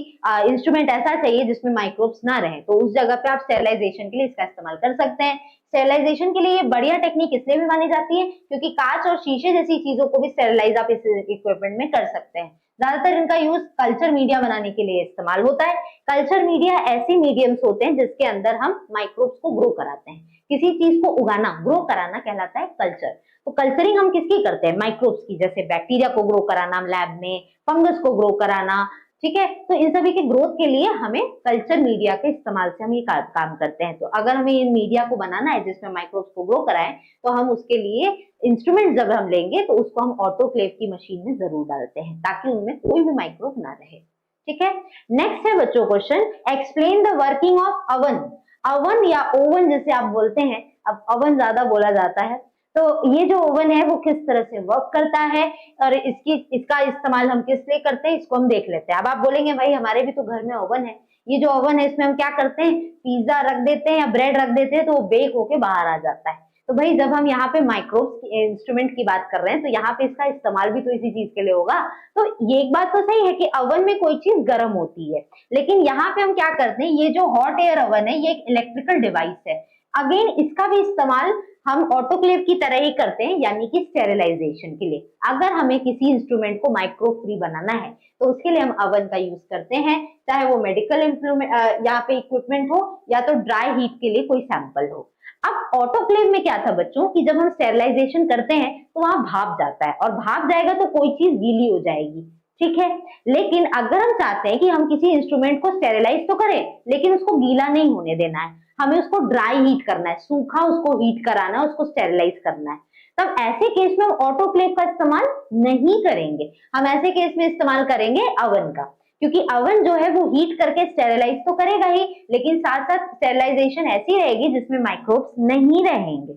इंस्ट्रूमेंट ऐसा चाहिए जिसमें माइक्रोब्स ना रहे, तो उस जगह पे आप स्टेरिलाइजेशन के लिए इसका इस्तेमाल कर सकते हैं। स्टेरिलाइजेशन के लिए ये बढ़िया टेक्निक इसलिए भी मानी जाती है क्योंकि कांच और शीशे जैसी चीजों को भी स्टेरिलाइज आप इस इक्विपमेंट में कर सकते हैं। ज्यादातर इनका यूज कल्चर मीडिया बनाने के लिए इस्तेमाल होता है। कल्चर मीडिया ऐसे मीडियम्स होते हैं जिसके अंदर हम माइक्रोब्स को ग्रो कराते हैं। किसी चीज को उगाना, ग्रो कराना कहलाता है कल्चर। तो कल्चरिंग हम किसकी करते हैं? माइक्रोब्स की, जैसे बैक्टीरिया को ग्रो कराना लैब में, फंगस को ग्रो कराना। ठीक है, तो इन सभी के ग्रोथ के लिए हमें कल्चर मीडिया के इस्तेमाल से हम ये काम करते हैं। तो अगर हमें इन मीडिया को बनाना है जिसमें माइक्रोब्स को ग्रो कराएं, तो हम उसके लिए इंस्ट्रूमेंट जब हम लेंगे तो उसको हम ऑटोक्लेव की मशीन में जरूर डालते हैं ताकि उनमें कोई भी माइक्रोब ना रहे। ठीक है, नेक्स्ट है बच्चों question, explain the working of oven. Oven या ओवन जिसे आप बोलते हैं, अब अवन ज्यादा बोला जाता है, तो ये जो ओवन है वो किस तरह से वर्क करता है और इसका इस्तेमाल हम किस लिए करते हैं, इसको हम देख लेते हैं। अब आप बोलेंगे भाई हमारे भी तो घर में ओवन है, ये जो ओवन है इसमें हम क्या करते हैं, पिज्जा रख देते हैं या ब्रेड रख देते हैं तो वो बेक होके बाहर आ जाता है। तो भाई जब हम यहाँ पे माइक्रोब्स इंस्ट्रूमेंट की बात कर रहे हैं तो यहाँ पे इसका इस्तेमाल भी तो इसी चीज के लिए होगा। तो ये एक बात तो सही है कि ओवन में कोई चीज गर्म होती है, लेकिन यहाँ पे हम क्या करते हैं, ये जो हॉट एयर ओवन है ये एक इलेक्ट्रिकल डिवाइस है। अगेन इसका भी इस्तेमाल हम ऑटोक्लेव की तरह ही करते हैं, यानी कि स्टेरिलाइजेशन के लिए। अगर हमें किसी इंस्ट्रूमेंट को माइक्रोब फ्री बनाना है तो उसके लिए हम अवन का यूज करते हैं, चाहे वो मेडिकल इंस्ट्रूमेंट यहाँ पे इक्विपमेंट हो या तो ड्राई हीट के लिए कोई सैंपल हो। अब ऑटोक्लेव में क्या था बच्चों कि जब हम स्टेरिलाइजेशन करते हैं तो वहां भाप जाता है, और भाप जाएगा तो कोई चीज गीली हो जाएगी। ठीक है, लेकिन अगर हम चाहते हैं कि हम किसी इंस्ट्रूमेंट को स्टेरिलाइज तो करें लेकिन उसको गीला नहीं होने देना है, हमें उसको ड्राई हीट करना है, सूखा उसको हीट कराना है, उसको स्टेरिलाइज करना है, तब ऐसे केस में हम ऑटोक्लेव का इस्तेमाल नहीं करेंगे। हम ऐसे केस में इस्तेमाल करेंगे अवन का, क्योंकि अवन जो है वो हीट करके स्टेरिलाइज तो करेगा ही, लेकिन साथ साथ स्टेरिलाइजेशन ऐसी रहेगी जिसमें माइक्रोब्स नहीं रहेंगे।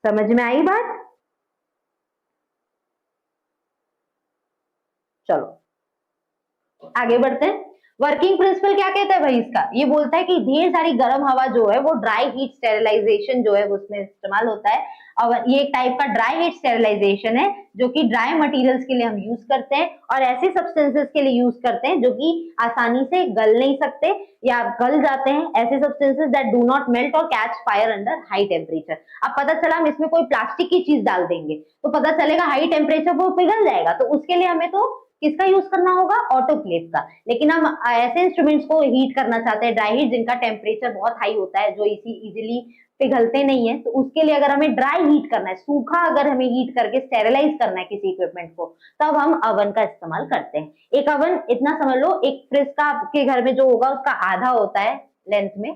समझ में आई बात? चलो आगे बढ़ते हैं। वर्किंग प्रिंसिपल क्या कहता है भाई इसका? ये बोलता है कि ढेर सारी गर्म हवा जो है वो ड्राई हीट स्टेरिलाइजेशन जो है उसमें इस्तेमाल होता है। और ये एक टाइप का ड्राई हीट स्टेरिलाइजेशन है जो कि ड्राई मटेरियल्स के लिए हम यूज करते हैं और ऐसे सब्सटेंसेस के लिए यूज करते हैं जो कि आसानी से गल नहीं सकते या गल जाते हैं, ऐसे substances that do not melt और catch fire under high temperature. अब पता चला हम इसमें कोई प्लास्टिक की चीज डाल देंगे तो पता चलेगा हाई टेम्परेचर वो पिघल जाएगा, तो उसके लिए हमें तो किसका यूज करना होगा? ऑटोक्लेव का। लेकिन हम ऐसे इंस्ट्रूमेंट्स को हीट करना चाहते हैं, ड्राई हीट, जिनका टेम्परेचर बहुत हाई होता है, जो इजीली पिघलते नहीं है, तो उसके लिए अगर हमें ड्राई हीट करना है, सूखा अगर हमें हीट करके स्टेरिलाइज करना है किसी इक्विपमेंट को, तब हम अवन का इस्तेमाल करते हैं। एक अवन इतना समझ लो, एक फ्रिज का आपके घर में जो होगा उसका आधा होता है लेंथ में,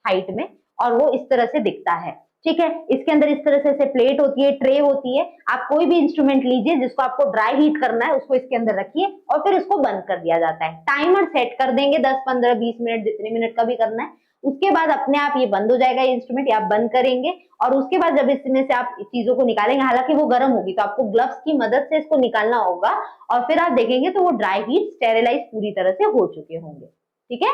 हाइट में, और वो इस तरह से दिखता है। ठीक है, इसके अंदर इस तरह से प्लेट होती है, ट्रे होती है। आप कोई भी इंस्ट्रूमेंट लीजिए जिसको आपको ड्राई हीट करना है, उसको इसके अंदर रखिए और फिर उसको बंद कर दिया जाता है। टाइमर सेट कर देंगे 10, 15, 20 मिनट, जितने मिनट का भी करना है। उसके बाद अपने आप ये बंद हो जाएगा, ये इंस्ट्रूमेंट, आप बंद करेंगे और उसके बाद जब इसमें से आप चीजों को निकालेंगे, हालांकि वो गर्म होगी तो आपको ग्लव्स की मदद से इसको निकालना होगा और फिर आप देखेंगे तो वो ड्राई हीट स्टेरिलाइज पूरी तरह से हो चुके होंगे। ठीक है,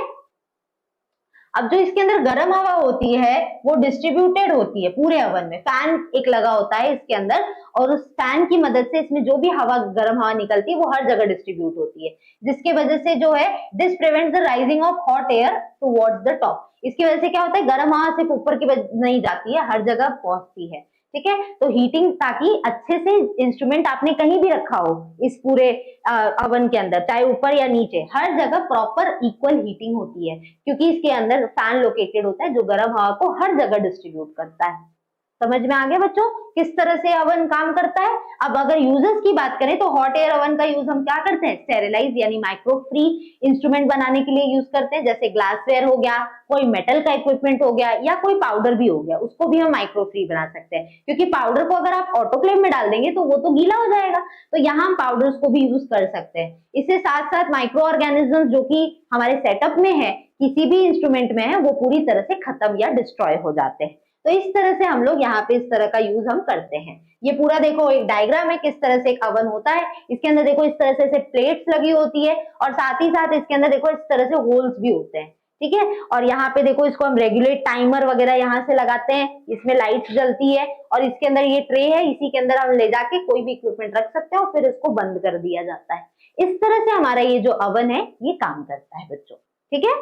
अब जो इसके अंदर गर्म हवा होती है वो डिस्ट्रीब्यूटेड होती है पूरे ओवन में। फैन एक लगा होता है इसके अंदर और उस फैन की मदद से इसमें जो भी हवा, गर्म हवा निकलती है वो हर जगह डिस्ट्रीब्यूट होती है, जिसकी वजह से जो है this prevents the rising of hot air towards the top. इसकी वजह से क्या होता है, गर्म हवा सिर्फ ऊपर की नहीं जाती है, हर जगह पहुंचती है। ठीक है, तो हीटिंग, ताकि अच्छे से इंस्ट्रूमेंट आपने कहीं भी रखा हो इस पूरे ओवन के अंदर, चाहे ऊपर या नीचे, हर जगह प्रॉपर इक्वल हीटिंग होती है, क्योंकि इसके अंदर फैन लोकेटेड होता है जो गर्म हवा को हर जगह डिस्ट्रीब्यूट करता है। समझ में आ गया बच्चों किस तरह से अवन काम करता है। अब अगर यूजर्स की बात करें तो हॉट एयर अवन का यूज हम क्या करते हैं, स्टेरिलाइज यानी माइक्रो फ्री इंस्ट्रूमेंट बनाने के लिए यूज करते हैं। जैसे ग्लासवेयर हो गया, कोई मेटल का इक्विपमेंट हो गया, या कोई पाउडर भी हो गया, उसको भी हम माइक्रो फ्री बना सकते हैं। क्योंकि पाउडर को अगर आप ऑटोक्लेव में डाल देंगे तो वो तो गीला हो जाएगा, तो यहाँ हम पाउडर्स को भी यूज कर सकते हैं। इससे साथ साथ माइक्रो ऑर्गेनिज्म जो कि हमारे सेटअप में है, किसी भी इंस्ट्रूमेंट में है, वो पूरी तरह से खत्म या डिस्ट्रॉय हो जाते हैं। तो इस तरह से हम लोग यहाँ पे इस तरह का यूज हम करते हैं। ये पूरा देखो एक डायग्राम है किस तरह से एक अवन होता है। इसके अंदर देखो इस तरह से प्लेट्स लगी होती है और साथ ही साथ इसके अंदर देखो इस तरह से होल्स भी होते हैं, ठीक है। और यहाँ पे देखो इसको हम रेगुलेट टाइमर वगैरह यहाँ से लगाते हैं, इसमें लाइट्स जलती है और इसके अंदर ये ट्रे है, इसी के अंदर हम ले जाके कोई भी इक्विपमेंट रख सकते हैं और फिर इसको बंद कर दिया जाता है। इस तरह से हमारा ये जो अवन है ये काम करता है बच्चों, ठीक है।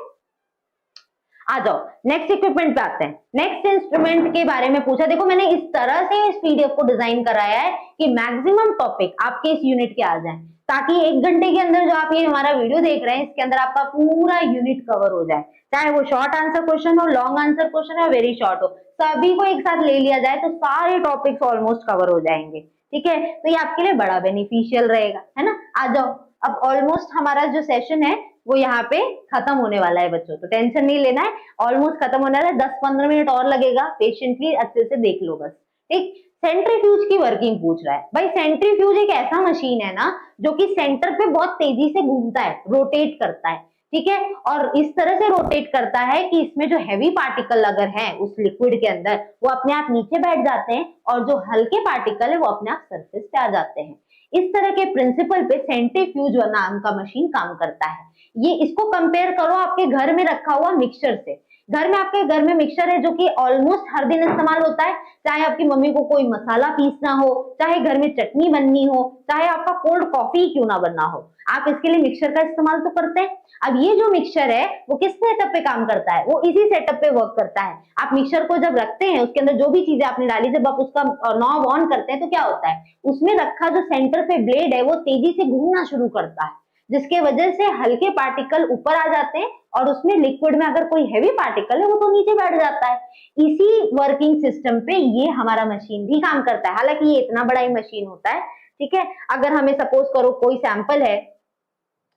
आ जाओ नेक्स्ट इक्विपमेंट पे आते हैं। नेक्स्ट इंस्ट्रूमेंट के बारे में पूछा, देखो मैंने इस तरह से इस पीडीएफ को डिजाइन कराया है कि मैक्सिमम टॉपिक आपके इस यूनिट के आ जाएं, ताकि 1 घंटे के अंदर जो आप ये हमारा वीडियो देख रहे हैं इसके अंदर आपका पूरा यूनिट कवर हो जाए। चाहे वो शॉर्ट आंसर क्वेश्चन हो, लॉन्ग आंसर क्वेश्चन हो, वेरी शॉर्ट हो, सभी को एक साथ ले लिया जाए तो सारे टॉपिक्स ऑलमोस्ट कवर हो जाएंगे, ठीक है। तो ये आपके लिए बड़ा बेनिफिशियल रहेगा, है ना। आ जाओ, अब ऑलमोस्ट हमारा जो सेशन है वो यहाँ पे खत्म होने वाला है बच्चों, तो टेंशन नहीं लेना है, ऑलमोस्ट खत्म होने वाला है। 10-15 मिनट और लगेगा, पेशेंटली अच्छे से देख लो बस, ठीक। सेंट्रीफ्यूज की वर्किंग पूछ रहा है भाई। सेंट्रीफ्यूज एक ऐसा मशीन है ना जो कि सेंटर पे बहुत तेजी से घूमता है, रोटेट करता है, ठीक है। और इस तरह से रोटेट करता है कि इसमें जो हैवी पार्टिकल अगर है उस लिक्विड के अंदर, वो अपने आप नीचे बैठ जाते हैं और जो हल्के पार्टिकल है वो अपने आप सरफेस पे आ जाते हैं। इस तरह के प्रिंसिपल पे सेंट्रीफ्यूज नाम का मशीन काम करता है। ये इसको कंपेयर करो आपके घर में रखा हुआ मिक्सचर से। आपके घर में मिक्सचर है जो कि ऑलमोस्ट हर दिन इस्तेमाल होता है, चाहे आपकी मम्मी को कोई मसाला पीसना हो, चाहे घर में चटनी बननी हो, चाहे आपका कोल्ड कॉफी क्यों ना बनना हो, आप इसके लिए मिक्सचर का इस्तेमाल तो करते हैं। अब ये जो मिक्सचर है वो किस सेटअप पे काम करता है, वो इसी सेटअप पे वर्क करता है। आप मिक्सचर को जब रखते हैं, उसके अंदर जो भी चीजें आपने डाली, जब आप उसका नॉब ऑन करते हैं तो क्या होता है, उसमें रखा जो सेंटर पे ब्लेड है वो तेजी से घूमना शुरू करता है, जिसके वजह से हल्के पार्टिकल ऊपर आ जाते हैं और उसमें लिक्विड में अगर कोई हैवी पार्टिकल है वो तो नीचे बैठ जाता है। इसी वर्किंग सिस्टम पे ये हमारा मशीन भी काम करता है। हालांकि ये इतना बड़ा ही मशीन होता है, ठीक है। अगर हमें सपोज करो कोई सैंपल है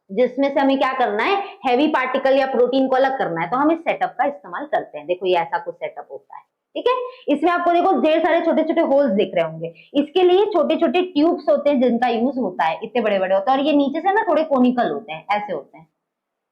जिसमें से हमें क्या करना है, हैवी पार्टिकल या प्रोटीन को अलग करना है, तो हम इस सेटअप का इस्तेमाल करते हैं। देखो ये ऐसा कुछ सेटअप होता है, ठीक है। इसमें आपको देखो ढेर सारे छोटे छोटे होल्स दिख रहे होंगे। इसके लिए छोटे छोटे ट्यूब्स होते हैं जिनका यूज होता है, इतने बड़े बड़े होते हैं और ये नीचे से ना थोड़े कोनिकल होते हैं, ऐसे होते हैं,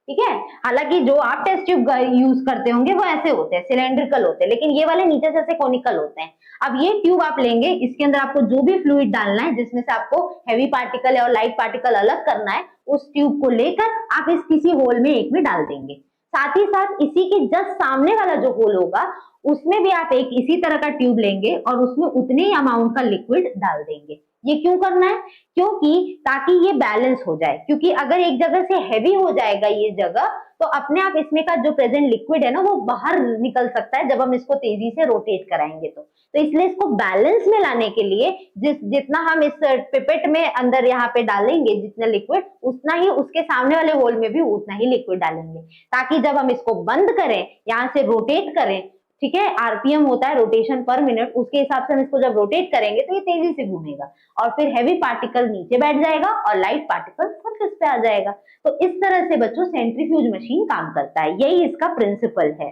ठीक है। हालांकि जो आप टेस्ट ट्यूब यूज करते होंगे वो ऐसे होते हैं, सिलेंड्रिकल होते हैं, लेकिन ये वाले नीचे से ऐसे कोनिकल होते हैं। अब ये ट्यूब आप लेंगे, इसके अंदर आपको जो भी फ्लूइड डालना है, जिसमें से आपको हैवी पार्टिकल और लाइट पार्टिकल अलग करना है, उस ट्यूब को लेकर आप इस किसी होल में एक में डाल देंगे। साथ ही साथ इसी के जस्ट सामने वाला जो होल होगा उसमें भी आप एक इसी तरह का ट्यूब लेंगे और उसमें उतने ही अमाउंट का लिक्विड डाल देंगे। ये क्यों करना है, क्योंकि ताकि ये बैलेंस हो जाए, क्योंकि अगर एक जगह से हैवी हो जाएगा ये जगह तो अपने आप इसमें का जो प्रेजेंट लिक्विड है ना वो बाहर निकल सकता है जब हम इसको तेजी से रोटेट कराएंगे। तो इसलिए इसको बैलेंस में लाने के लिए जितना हम इस पिपेट में अंदर यहाँ पे डालेंगे जितना लिक्विड, उतना ही उसके सामने वाले होल में भी उतना ही लिक्विड डालेंगे, ताकि जब हम इसको बंद करें, यहाँ से रोटेट करें, ठीक है, आरपीएम होता है रोटेशन पर मिनट, उसके हिसाब से हम इसको जब रोटेट करेंगे तो ये तेजी से घूमेगा और फिर हैवी पार्टिकल नीचे बैठ जाएगा और लाइट पार्टिकल सरफेस पे आ जाएगा। तो इस तरह से बच्चों सेंट्रीफ्यूज मशीन काम करता है, यही इसका प्रिंसिपल है।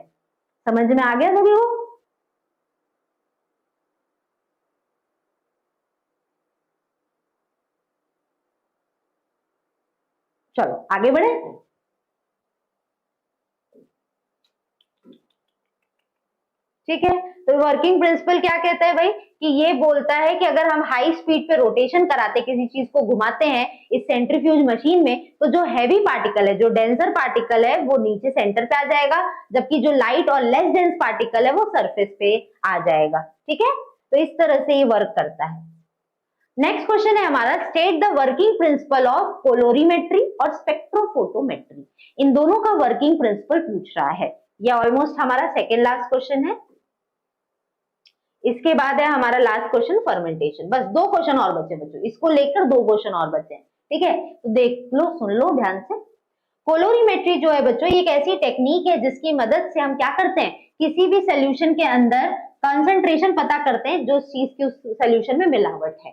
समझ में आ गया सभी को? चलो आगे बढ़े। ठीक है, तो वर्किंग प्रिंसिपल क्या कहता है भाई, कि ये बोलता है कि अगर हम हाई स्पीड पे रोटेशन कराते, किसी चीज को घुमाते हैं इस सेंट्रीफ्यूज मशीन में, तो जो हैवी पार्टिकल है, जो डेंसर पार्टिकल है, वो नीचे सेंटर पे आ जाएगा, जबकि जो लाइट और लेस डेंस पार्टिकल है वो सरफेस पे आ जाएगा। ठीक है, तो इस तरह से ये वर्क करता है। नेक्स्ट क्वेश्चन है हमारा, state the working principle of colorimetry और स्पेक्ट्रोफोटोमेट्री। इन दोनों का वर्किंग प्रिंसिपल पूछ रहा है। ये ऑलमोस्ट हमारा सेकेंड लास्ट क्वेश्चन है। इसके बाद है हमारा लास्ट क्वेश्चन फर्मेंटेशन। बस 2 क्वेश्चन और बचे बच्चों, इसको लेकर 2 क्वेश्चन और बचे हैं। ठीक है, तो देख लो, सुन लो ध्यान से। कोलोरीमेट्री जो है बच्चों, ये एक ऐसी टेक्निक है जिसकी मदद से हम क्या करते हैं, किसी भी सोल्यूशन के अंदर कंसंट्रेशन पता करते हैं जो चीज की उस सोल्यूशन में मिलावट है,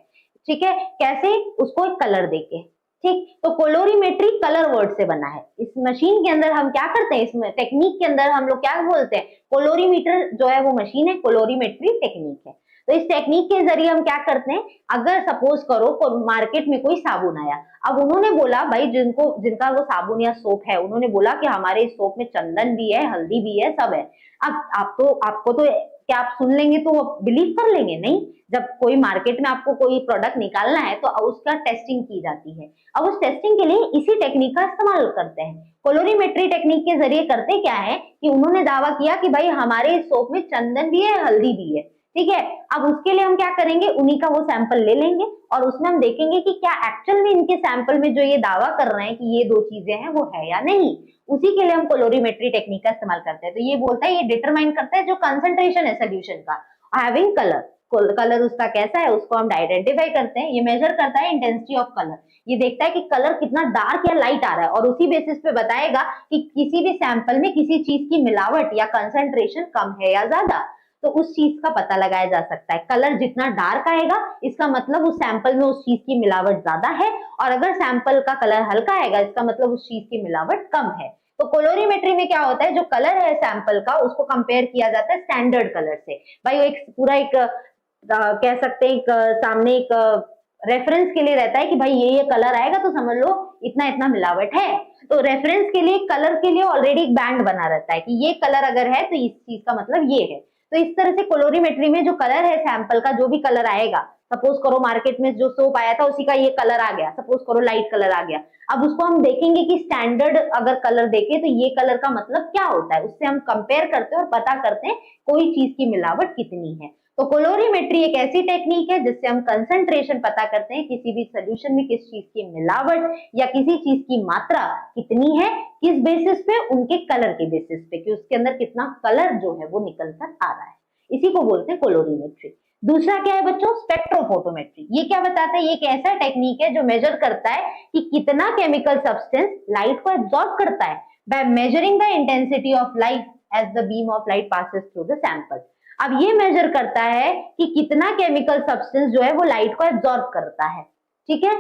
ठीक है, कैसे, उसको एक कलर देके, ठीक। तो कोलोरीमेट्री कलर वर्ड से बना है। इस मशीन के अंदर हम क्या करते हैं, इसमें टेक्निक के अंदर हम लोग क्या बोलते हैं, कोलोरीमीटर जो है वो मशीन है, कोलोरीमेट्री टेक्निक है। तो इस टेक्निक के जरिए हम क्या करते हैं, अगर सपोज करो मार्केट में कोई साबुन आया, अब उन्होंने बोला भाई जिनका वो साबुन या सोप है, उन्होंने बोला कि हमारे इस सोप में चंदन भी है, हल्दी भी है, सब है। अब आपको तो क्या आप सुन लेंगे तो बिलीव कर लेंगे? नहीं। जब कोई मार्केट में आपको कोई प्रोडक्ट निकालना है तो उसका टेस्टिंग की जाती है। अब उस टेस्टिंग के लिए इसी टेक्निक का इस्तेमाल करते हैं। कोलोरीमेट्री टेक्निक के जरिए करते क्या है कि उन्होंने दावा किया कि भाई हमारे सोप में चंदन भी है, हल्दी भी है, ठीक है। अब उसके लिए हम क्या करेंगे, उन्हीं का वो सैंपल ले लेंगे और उसमें हम देखेंगे कि क्या एक्चुअल में इनके सैंपल में जो ये दावा कर रहे हैं कि ये दो चीजें हैं वो है या नहीं। उसी के लिए हम कोलोरीमेट्री टेक्निक का इस्तेमाल करते हैं। तो ये बोलता है, ये डिटरमाइन करता है जो कंसंट्रेशन है सोल्यूशन का, हैविंग कलर उसका कैसा है उसको हम आइडेंटिफाई करते हैं। ये मेजर करता है इंटेंसिटी ऑफ कलर, ये देखता है कि कलर कितना डार्क या लाइट आ रहा है और उसी बेसिस पे बताएगा कि किसी भी सैंपल में किसी चीज की मिलावट या कंसंट्रेशन कम है या ज्यादा। तो उस चीज का पता लगाया जा सकता है। कलर जितना डार्क आएगा इसका मतलब उस सैंपल में उस चीज की मिलावट ज्यादा है, और अगर सैंपल का कलर हल्का आएगा इसका मतलब उस चीज की मिलावट कम है। तो कोलोरीमेट्री में क्या होता है, जो कलर है सैंपल का उसको कंपेयर किया जाता है स्टैंडर्ड कलर से। भाई वो एक पूरा एक कह सकते हैं एक सामने एक रेफरेंस के लिए रहता है कि भाई ये कलर आएगा तो समझ लो इतना इतना मिलावट है। तो रेफरेंस के लिए कलर के लिए ऑलरेडी एक बैंड बना रहता है कि ये कलर अगर है तो इस चीज का मतलब ये है। तो इस तरह से कोलोरीमेट्री में जो कलर है सैंपल का, जो भी कलर आएगा, सपोज करो मार्केट में जो सोप आया था उसी का ये कलर आ गया, सपोज करो लाइट कलर आ गया। अब उसको हम देखेंगे कि स्टैंडर्ड अगर कलर देखे तो ये कलर का मतलब क्या होता है, उससे हम कंपेयर करते हैं और पता करते हैं कोई चीज की मिलावट कितनी है। तो कोलोरीमेट्री एक ऐसी टेक्निक है जिससे हम कंसंट्रेशन पता करते हैं किसी भी सोल्यूशन में किस चीज की मिलावट या किसी चीज की मात्रा कितनी है, किस बेसिस पे, उनके कलर के बेसिस पे, कि उसके अंदर कितना कलर जो है वो निकल कर आ रहा है। इसी को बोलते हैं कोलोरीमेट्री। दूसरा क्या है बच्चों, स्पेक्ट्रोफोटोमेट्री। ये क्या बताता है, ये एक ऐसा टेक्निक है जो मेजर करता है कि कितना केमिकल सब्सटेंस लाइट को एब्जॉर्ब करता है by measuring the intensity of light as the beam of light passes through the sample. अब ये मेजर करता है कि कितना केमिकल सब्सटेंस जो है वो लाइट को एब्जॉर्ब करता है, ठीक है।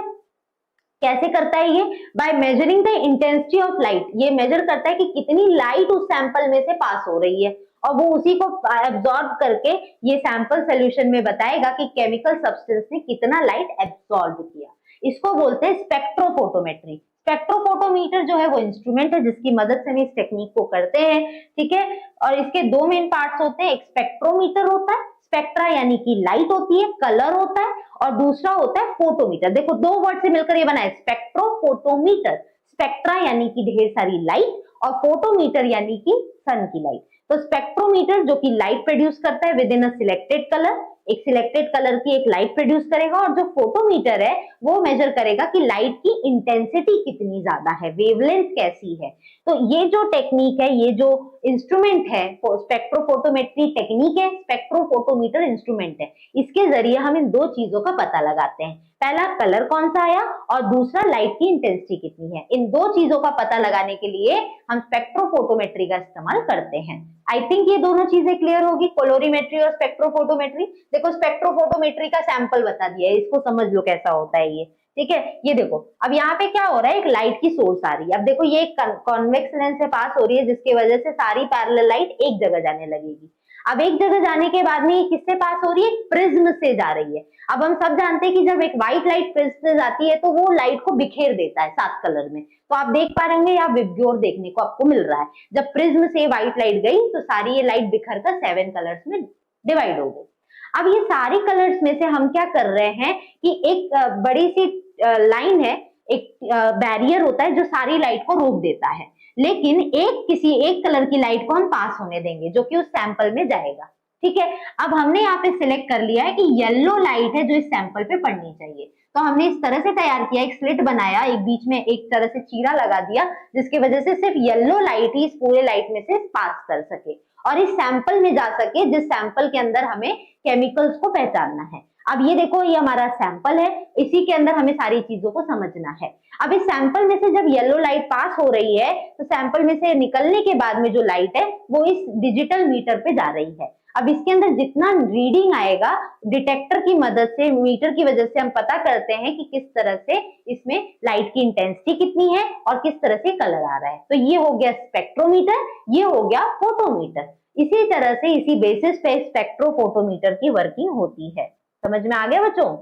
कैसे करता है ये, bye measuring the intensity of light. ये मेजर करता है कि कितनी लाइट उस सैंपल में से पास हो रही है और वो उसी को एब्जॉर्ब करके ये सैंपल सोल्यूशन में बताएगा कि केमिकल सब्सटेंस ने कितना लाइट एब्जॉर्ब किया। इसको बोलते हैं स्पेक्ट्रोफोटोमेट्री। स्पेक्ट्रोफोटोमीटर जो है वो इंस्ट्रूमेंट है जिसकी मदद से हम इस टेक्निक को करते हैं, ठीक है। और इसके दो मेन पार्ट्स होते हैं, एक स्पेक्ट्रोमीटर होता है, स्पेक्ट्रा यानी कि लाइट होती है, कलर होता है, और दूसरा होता है फोटोमीटर। देखो दो वर्ड से मिलकर ये बना है स्पेक्ट्रोफोटोमीटर। स्पेक्ट्रा यानी कि ढेर सारी लाइट और फोटोमीटर यानी कि सन की लाइट। तो स्पेक्ट्रोमीटर जो कि लाइट प्रोड्यूस करता है with in a selected colour, एक सिलेक्टेड कलर की एक लाइट प्रोड्यूस करेगा, और जो फोटोमीटर है वो मेजर करेगा कि लाइट की इंटेंसिटी कितनी ज्यादा है, वेवलेंथ कैसी है। तो ये जो टेक्निक है, ये जो इंस्ट्रूमेंट है, स्पेक्ट्रोफोटोमेट्री टेक्निक है, स्पेक्ट्रोफोटोमीटर इंस्ट्रूमेंट है, इसके जरिए हम इन दो चीजों का पता लगाते हैं। पहला कलर कौन सा आया और दूसरा लाइट की इंटेंसिटी कितनी है। इन दो चीजों का पता लगाने के लिए हम स्पेक्ट्रोफोटोमेट्री का इस्तेमाल करते हैं। आई थिंक ये दोनों चीजें क्लियर होगी, कोलोरीमेट्री और स्पेक्ट्रोफोटोमेट्री। देखो स्पेक्ट्रोफोटोमेट्री का सैंपल बता दिया है, इसको समझ लो कैसा होता है ये, ठीक है। ये देखो अब यहाँ पे क्या हो रहा है, एक लाइट की सोर्स आ रही है। अब देखो ये एक कॉन्वेक्स लेंस से पास हो रही है जिसकी वजह से सारी पैरेलल लाइट एक जगह जाने लगेगी। अब एक जगह जाने के बाद में ये किससे पास हो रही है, प्रिज्म से जा रही है। अब हम सब जानते हैं कि जब एक व्हाइट लाइट प्रिज्म से जाती है तो वो लाइट को बिखेर देता है 7 कलर में। तो आप देख पा रहे यहाँ विबग्योर देखने को आपको मिल रहा है। जब प्रिज्म से व्हाइट लाइट गई तो सारी ये लाइट बिखर कर 7 कलर्स में डिवाइड हो गई। अब ये सारी कलर्स में से हम क्या कर रहे हैं कि एक बड़ी सी लाइन है, एक बैरियर होता है जो सारी लाइट को रोक देता है, लेकिन किसी एक कलर की लाइट को हम पास होने देंगे जो कि उस सैंपल में जाएगा, ठीक है। अब हमने यहाँ पे सिलेक्ट कर लिया है कि येलो लाइट है जो इस सैंपल पे पड़नी चाहिए। तो हमने इस तरह से तैयार किया, एक स्लिट बनाया, एक बीच में एक तरह से चीरा लगा दिया जिसकी वजह से सिर्फ येलो लाइट ही इस पूरे लाइट में से पास कर सके और इस सैंपल में जा सके जिस सैंपल के अंदर हमें केमिकल्स को पहचानना है। अब ये देखो ये हमारा सैंपल है, इसी के अंदर हमें सारी चीजों को समझना है। अब इस सैंपल में से जब येलो लाइट पास हो रही है तो सैंपल में से निकलने के बाद में जो लाइट है वो इस डिजिटल मीटर पे जा रही है। अब इसके अंदर जितना रीडिंग आएगा डिटेक्टर की मदद से, मीटर की वजह से हम पता करते हैं कि किस तरह से इसमें लाइट की इंटेंसिटी कितनी है और किस तरह से कलर आ रहा है। तो ये हो गया स्पेक्ट्रोमीटर, ये हो गया फोटोमीटर। इसी तरह से इसी बेसिस पे स्पेक्ट्रोफोटोमीटर की वर्किंग होती है। समझ में आ गया बच्चों?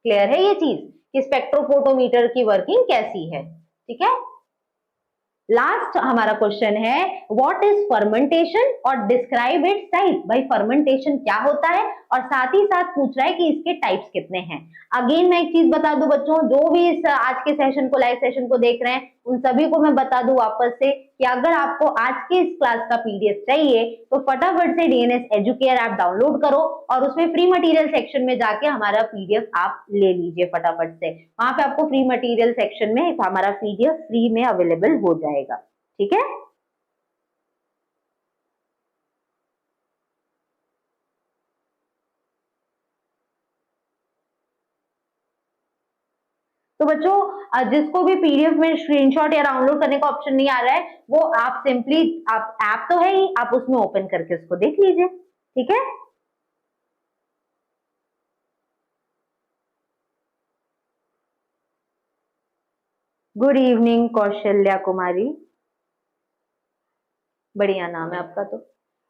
क्लियर है ये चीज कि स्पेक्ट्रोफोटोमीटर की वर्किंग कैसी है? ठीक है। लास्ट हमारा क्वेश्चन है व्हाट इज फर्मेंटेशन और डिस्क्राइब इट्स टाइप। भाई फर्मेंटेशन क्या होता है और साथ ही साथ पूछ रहा है कि इसके टाइप्स कितने हैं। अगेन मैं एक चीज बता दूं बच्चों, जो भी इस आज के सेशन को, लाइव सेशन को देख रहे हैं, उन सभी को मैं बता दूं वापस से कि अगर आपको आज के इस क्लास का पीडीएफ चाहिए तो फटाफट से डीएनएस एजुकेयर ऐप डाउनलोड करो और उसमें फ्री मटेरियल सेक्शन में जाके हमारा पीडीएफ आप ले लीजिए फटाफट से। वहां पे आपको फ्री मटेरियल सेक्शन में हमारा पीडीएफ फ्री में अवेलेबल हो जाएगा। ठीक है। तो बच्चों जिसको भी पीडीएफ में स्क्रीनशॉट या डाउनलोड करने का ऑप्शन नहीं आ रहा है, वो आप सिंपली, आप ऐप तो है ही, आप उसमें ओपन करके उसको देख लीजिए। ठीक है। गुड इवनिंग कौशल्या कुमारी, बढ़िया नाम है आपका। तो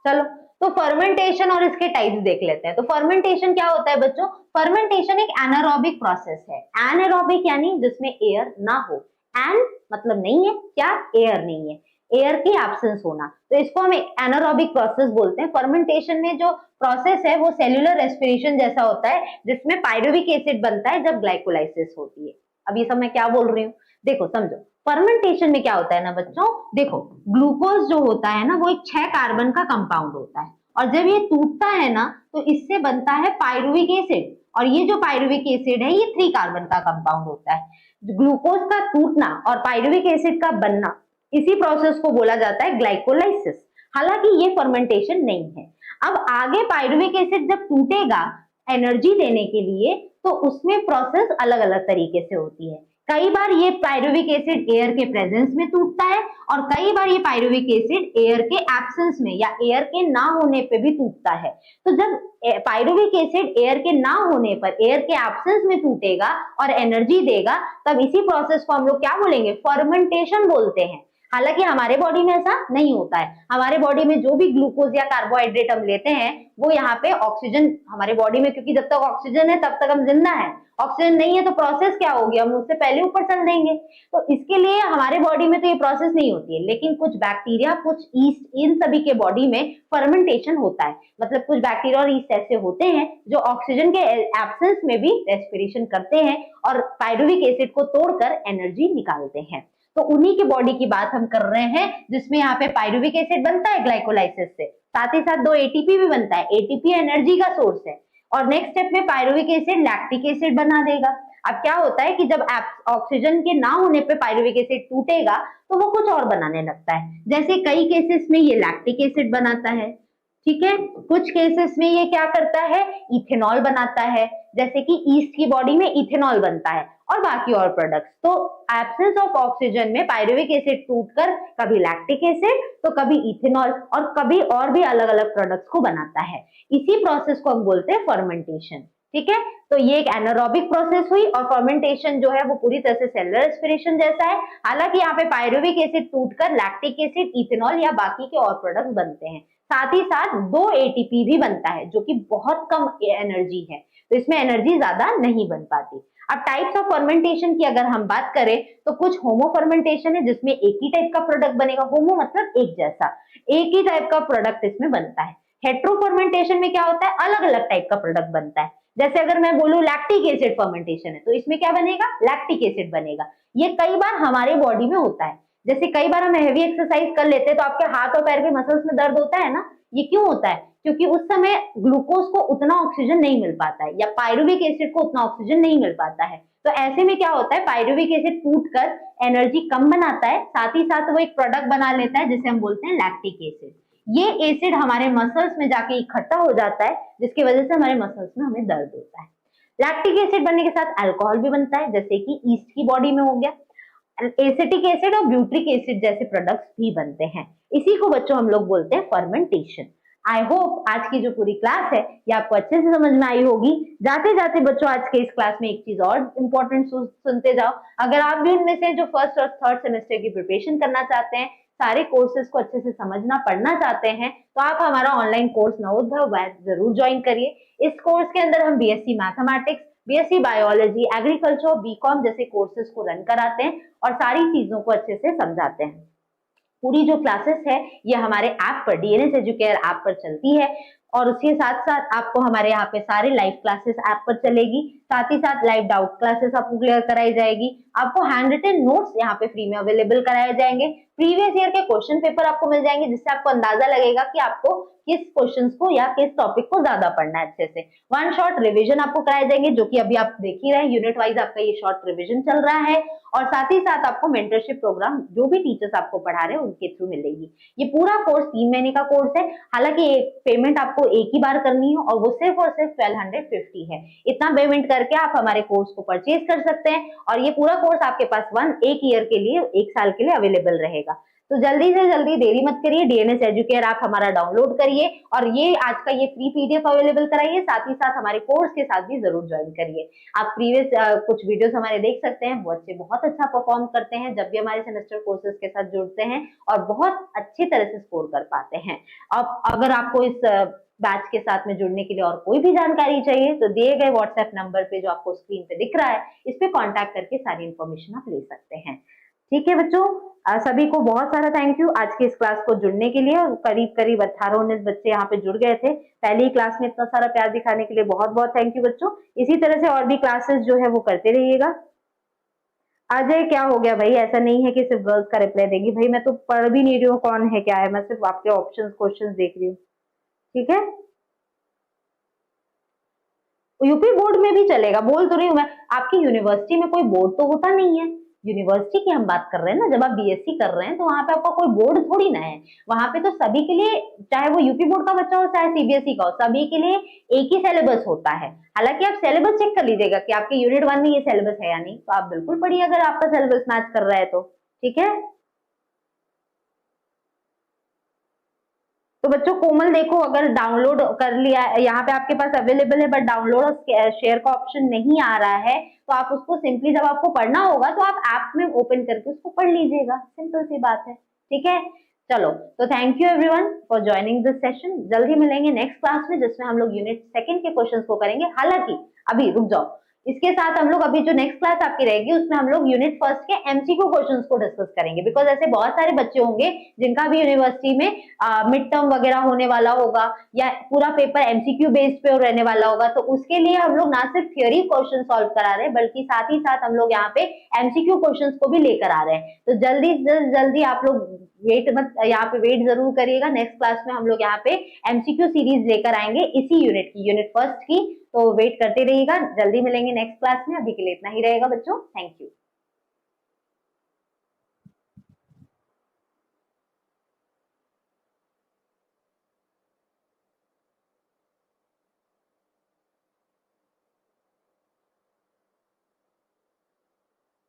चलो, तो फर्मेंटेशन और इसके टाइप्स देख लेते हैं। तो फर्मेंटेशन क्या होता है बच्चों? फर्मेंटेशन एक एनारोबिक प्रोसेस है। एनारोबिक यानी जिसमें एयर ना हो। एन मतलब नहीं है, क्या? एयर नहीं है, एयर की एब्सेंस होना, तो इसको हम एनारोबिक प्रोसेस बोलते हैं। फर्मेंटेशन में जो प्रोसेस है वो सेल्यूलर रेस्पिरेशन जैसा होता है, जिसमें पायरुविक एसिड बनता है जब ग्लाइकोलाइसिस होती है। अब ये सब मैं क्या बोल रही हूँ, देखो समझो। फर्मेंटेशन में क्या होता है ना बच्चों, देखो ग्लूकोज जो होता है ना वो एक 6 कार्बन का कंपाउंड होता है, और जब ये टूटता है ना तो इससे बनता है पायरुविक एसिड, और ये जो पायरुविक एसिड है ये 3 कार्बन का कंपाउंड होता है। ग्लूकोज का टूटना और पायरुविक एसिड का बनना, इसी प्रोसेस को बोला जाता है ग्लाइकोलाइसिस। हालांकि ये फर्मेंटेशन नहीं है। अब आगे पायरुविक एसिड जब टूटेगा एनर्जी देने के लिए, तो उसमें प्रोसेस अलग अलग तरीके से होती है। कई बार ये पायरुविक एसिड एयर के प्रेजेंस में टूटता है, और कई बार ये पायरुविक एसिड एयर के एब्सेंस में या एयर के ना होने पे भी टूटता है। तो जब पायरुविक एसिड एयर के ना होने पर, एयर के एब्सेंस में टूटेगा और एनर्जी देगा, तब इसी प्रोसेस को हम लोग क्या बोलेंगे? फर्मेंटेशन बोलते हैं। हालांकि हमारे बॉडी में ऐसा नहीं होता है। हमारे बॉडी में जो भी ग्लूकोज या कार्बोहाइड्रेट हम लेते हैं वो यहाँ पे ऑक्सीजन हमारे बॉडी में, क्योंकि जब तक ऑक्सीजन है तब तक हम जिंदा है, ऑक्सीजन नहीं है तो प्रोसेस क्या होगी, हम उससे पहले ऊपर चल देंगे। तो इसके लिए हमारे बॉडी में तो ये प्रोसेस नहीं होती है, लेकिन कुछ बैक्टीरिया, कुछ ईस्ट, इन सभी के बॉडी में फर्मेंटेशन होता है। मतलब कुछ बैक्टीरिया और ईस्ट ऐसे होते हैं जो ऑक्सीजन के एब्सेंस में भी रेस्पिरेशन करते हैं और पायरुविक एसिड को तोड़कर एनर्जी निकालते हैं। तो उन्हीं के बॉडी की बात हम कर रहे हैं, जिसमें यहाँ पे पायरुविक एसिड बनता है ग्लाइकोलाइसिस से, साथ ही साथ 2 एटीपी भी बनता है। एटीपी एनर्जी का सोर्स है, और नेक्स्ट स्टेप में पायरुविक एसिड लैक्टिक एसिड बना देगा। अब क्या होता है कि जब ऑक्सीजन के ना होने पे पायरुविक एसिड टूटेगा तो वो कुछ और बनाने लगता है। जैसे कई केसेस में ये लैक्टिक एसिड बनाता है, ठीक है। कुछ केसेस में ये क्या करता है? इथेनॉल बनाता है, जैसे कि ईस्ट की बॉडी में इथेनॉल बनता है, और बाकी और प्रोडक्ट्स। तो एब्सेंस ऑफ ऑक्सीजन में पायरुविक एसिड टूटकर कभी लैक्टिक एसिड तो कभी इथेनॉल और कभी और भी अलग अलग प्रोडक्ट्स को बनाता है। इसी प्रोसेस को हम बोलते हैं फर्मेंटेशन। ठीक है। तो ये एक एनारोबिक प्रोसेस हुई, और फर्मेंटेशन जो है वो पूरी तरह से सेलुलर रेस्पिरेशन जैसा है। हालांकि यहाँ पे पायरुविक एसिड टूटकर लैक्टिक एसिड, इथेनॉल या बाकी के और प्रोडक्ट्स बनते हैं। साथ ही साथ 2 एटीपी भी बनता है, जो कि बहुत कम एनर्जी है, तो इसमें एनर्जी ज्यादा नहीं बन पाती। अब टाइप्स ऑफ फर्मेंटेशन की अगर हम बात करें तो कुछ होमो फर्मेंटेशन है, जिसमें एक ही टाइप का प्रोडक्ट बनेगा। होमो मतलब एक जैसा, एक ही टाइप का प्रोडक्ट इसमें बनता है। हेट्रो फर्मेंटेशन में क्या होता है? अलग अलग टाइप का प्रोडक्ट बनता है। जैसे अगर मैं बोलूं लैक्टिक एसिड फर्मेंटेशन है, तो इसमें क्या बनेगा? लैक्टिक एसिड बनेगा। ये कई बार हमारे बॉडी में होता है। जैसे कई बार हम हैवी एक्सरसाइज कर लेते हैं तो आपके हाथ और पैर के मसल्स में दर्द होता है ना। ये क्यों होता है? क्योंकि उस समय ग्लूकोज को उतना ऑक्सीजन नहीं मिल पाता है, या पायरुविक एसिड को उतना ऑक्सीजन नहीं मिल पाता है। तो ऐसे में क्या होता है? पायरुविक एसिड टूटकर एनर्जी कम बनाता है, साथ ही साथ वो एक प्रोडक्ट बना लेता है जिसे हम बोलते हैं लैक्टिक एसिड। ये एसिड हमारे मसल्स में जाके इकट्ठा हो जाता है, जिसकी वजह से हमारे मसल्स में हमें दर्द होता है। लैक्टिक एसिड बनने के साथ अल्कोहल भी बनता है, जैसे कि ईस्ट की बॉडी में हो गया। एसिटिक एसिड और ब्यूट्रिक एसिड जैसे प्रोडक्ट्स भी बनते हैं। इसी को बच्चों हम लोग बोलते हैं फर्मेंटेशन। आई होप आज की जो पूरी क्लास है ये आपको अच्छे से समझ में आई होगी। जाते जाते बच्चों आज के इस क्लास में एक चीज और इम्पोर्टेंट सुनते जाओ। अगर आप भी उनमें से जो फर्स्ट और थर्ड सेमेस्टर की प्रिपरेशन करना चाहते हैं, सारे कोर्सेज को अच्छे से समझना पढ़ना चाहते हैं, तो आप हमारा ऑनलाइन कोर्स नवोदय बैच जरूर ज्वाइन करिए। इस कोर्स के अंदर हम BSc mathematics, BSc biology, agriculture, BCom जैसे कोर्सेज को रन कराते हैं और सारी चीजों को अच्छे से समझाते हैं। पूरी जो क्लासेस है ये हमारे ऐप पर, डीएनएस एजुकेयर ऐप पर चलती है और उसके साथ साथ आपको हमारे यहाँ पे सारे लाइव क्लासेस ऐप पर चलेगी। साथ ही साथ लाइव डाउट क्लासेस आपको क्लियर कराई जाएगी। आपको हैंड रिटन नोट्स यहाँ पे फ्री में अवेलेबल कराए जाएंगे। प्रीवियस ईयर के क्वेश्चन पेपर आपको मिल जाएंगे, जिससे आपको अंदाजा लगेगा कि आपको किस क्वेश्चंस को या किस टॉपिक को ज्यादा पढ़ना है अच्छे से। वन शॉट रिवीजन आपको कराए जाएंगे, जो कि अभी आप देख ही रहे हैं, यूनिट वाइज आपका ये शॉर्ट रिवीजन चल रहा है। और साथ ही साथ आपको मेंटरशिप प्रोग्राम जो भी टीचर्स आपको पढ़ा रहे हैं उनके थ्रू मिलेगी। ये पूरा कोर्स 3 महीने का कोर्स है। हालांकि पेमेंट आपको एक ही बार करनी है और वो सिर्फ और सिर्फ 1250 है। इतना पेमेंट करके आप हमारे कोर्स को परचेज कर सकते हैं और ये पूरा कोर्स आपके पास एक ईयर के लिए, 1 साल के लिए अवेलेबल रहेगा। तो जल्दी से जल्दी देरी मत करिए, डीएनएस एजुकेयर आप हमारा डाउनलोड करिए और ये आज का ये फ्री पीडीएफ अवेलेबल कराइए। साथ ही साथ हमारे कोर्स के साथ भी जरूर ज्वाइन करिए। आप प्रीवियस कुछ वीडियोस हमारे देख सकते हैं, बच्चे बहुत अच्छा परफॉर्म करते हैं जब भी हमारे सेमेस्टर कोर्सेज के साथ जुड़ते हैं और बहुत अच्छी तरह से स्कोर कर पाते हैं। अब अगर आपको इस बैच के साथ में जुड़ने के लिए और कोई भी जानकारी चाहिए तो दिए गए व्हाट्सएप नंबर पे जो आपको स्क्रीन पे दिख रहा है, इस पे कांटेक्ट करके सारी इंफॉर्मेशन आप ले सकते हैं। ठीक है बच्चों, सभी को बहुत सारा थैंक यू आज की इस क्लास को जुड़ने के लिए। करीब करीब 18-19 बच्चे यहाँ पे जुड़ गए थे पहली ही क्लास में। इतना सारा प्यार दिखाने के लिए बहुत बहुत थैंक यू बच्चों। इसी तरह से और भी क्लासेस जो है वो करते रहिएगा। अजय क्या हो गया भाई, ऐसा नहीं है कि सिर्फ गर्ल्स का रिप्लाई देगी भाई, मैं तो पढ़ भी नहीं रही हूँ कौन है क्या है, मैं सिर्फ आपके ऑप्शन क्वेश्चन देख रही हूँ। ठीक है, यूपी बोर्ड में भी चलेगा, बोल तो रही हूँ मैं। आपकी यूनिवर्सिटी में कोई बोर्ड तो होता नहीं है। यूनिवर्सिटी की हम बात कर रहे हैं ना, जब आप बीएससी कर रहे हैं तो वहां पे आपका कोई बोर्ड थोड़ी ना है। वहां पे तो सभी के लिए, चाहे वो यूपी बोर्ड का बच्चा हो चाहे सीबीएसई का हो, सभी के लिए एक ही सिलेबस होता है। हालांकि आप सिलेबस चेक कर लीजिएगा कि आपके यूनिट 1 में ये सिलेबस है या नहीं, तो आप बिल्कुल पढ़िए अगर आपका सिलेबस मैच कर रहा है तो। ठीक है, तो बच्चों कोमल देखो, अगर डाउनलोड कर लिया, यहाँ पे आपके पास अवेलेबल है बट डाउनलोड और शेयर का ऑप्शन नहीं आ रहा है, तो आप उसको सिंपली जब आपको पढ़ना होगा तो आप ऐप में ओपन करके उसको पढ़ लीजिएगा। सिंपल सी बात है। ठीक है, चलो तो thank you everyone for joining this session. जल्दी मिलेंगे नेक्स्ट क्लास में जिसमें हम लोग यूनिट 2 के क्वेश्चंस को करेंगे। हालांकि अभी रुक जाओ, इसके साथ हम लोग अभी जो नेक्स्ट क्लास आपकी रहेगी उसमें हम लोग यूनिट 1 के एमसीक्यू क्वेश्चंस को डिस्कस करेंगे। बिकॉज ऐसे बहुत सारे बच्चे होंगे जिनका भी यूनिवर्सिटी में मिड टर्म वगैरह होने वाला होगा या पूरा पेपर एमसीक्यू बेस्ड पे रहने वाला होगा, तो उसके लिए हम लोग ना सिर्फ थियोरी क्वेश्चन सॉल्व करा रहे हैं बल्कि साथ ही साथ हम लोग यहाँ पे एमसीक्यू क्वेश्चंस को भी लेकर आ रहे हैं। तो जल्दी जल्दी आप लोग वेट मत, यहाँ पे वेट जरूर करिएगा। नेक्स्ट क्लास में हम लोग यहाँ पे एमसीक्यू सीरीज लेकर आएंगे इसी यूनिट की, यूनिट 1 की। तो वेट करते रहिएगा, जल्दी मिलेंगे नेक्स्ट क्लास में। अभी के लिए इतना ही रहेगा बच्चों, थैंक यू।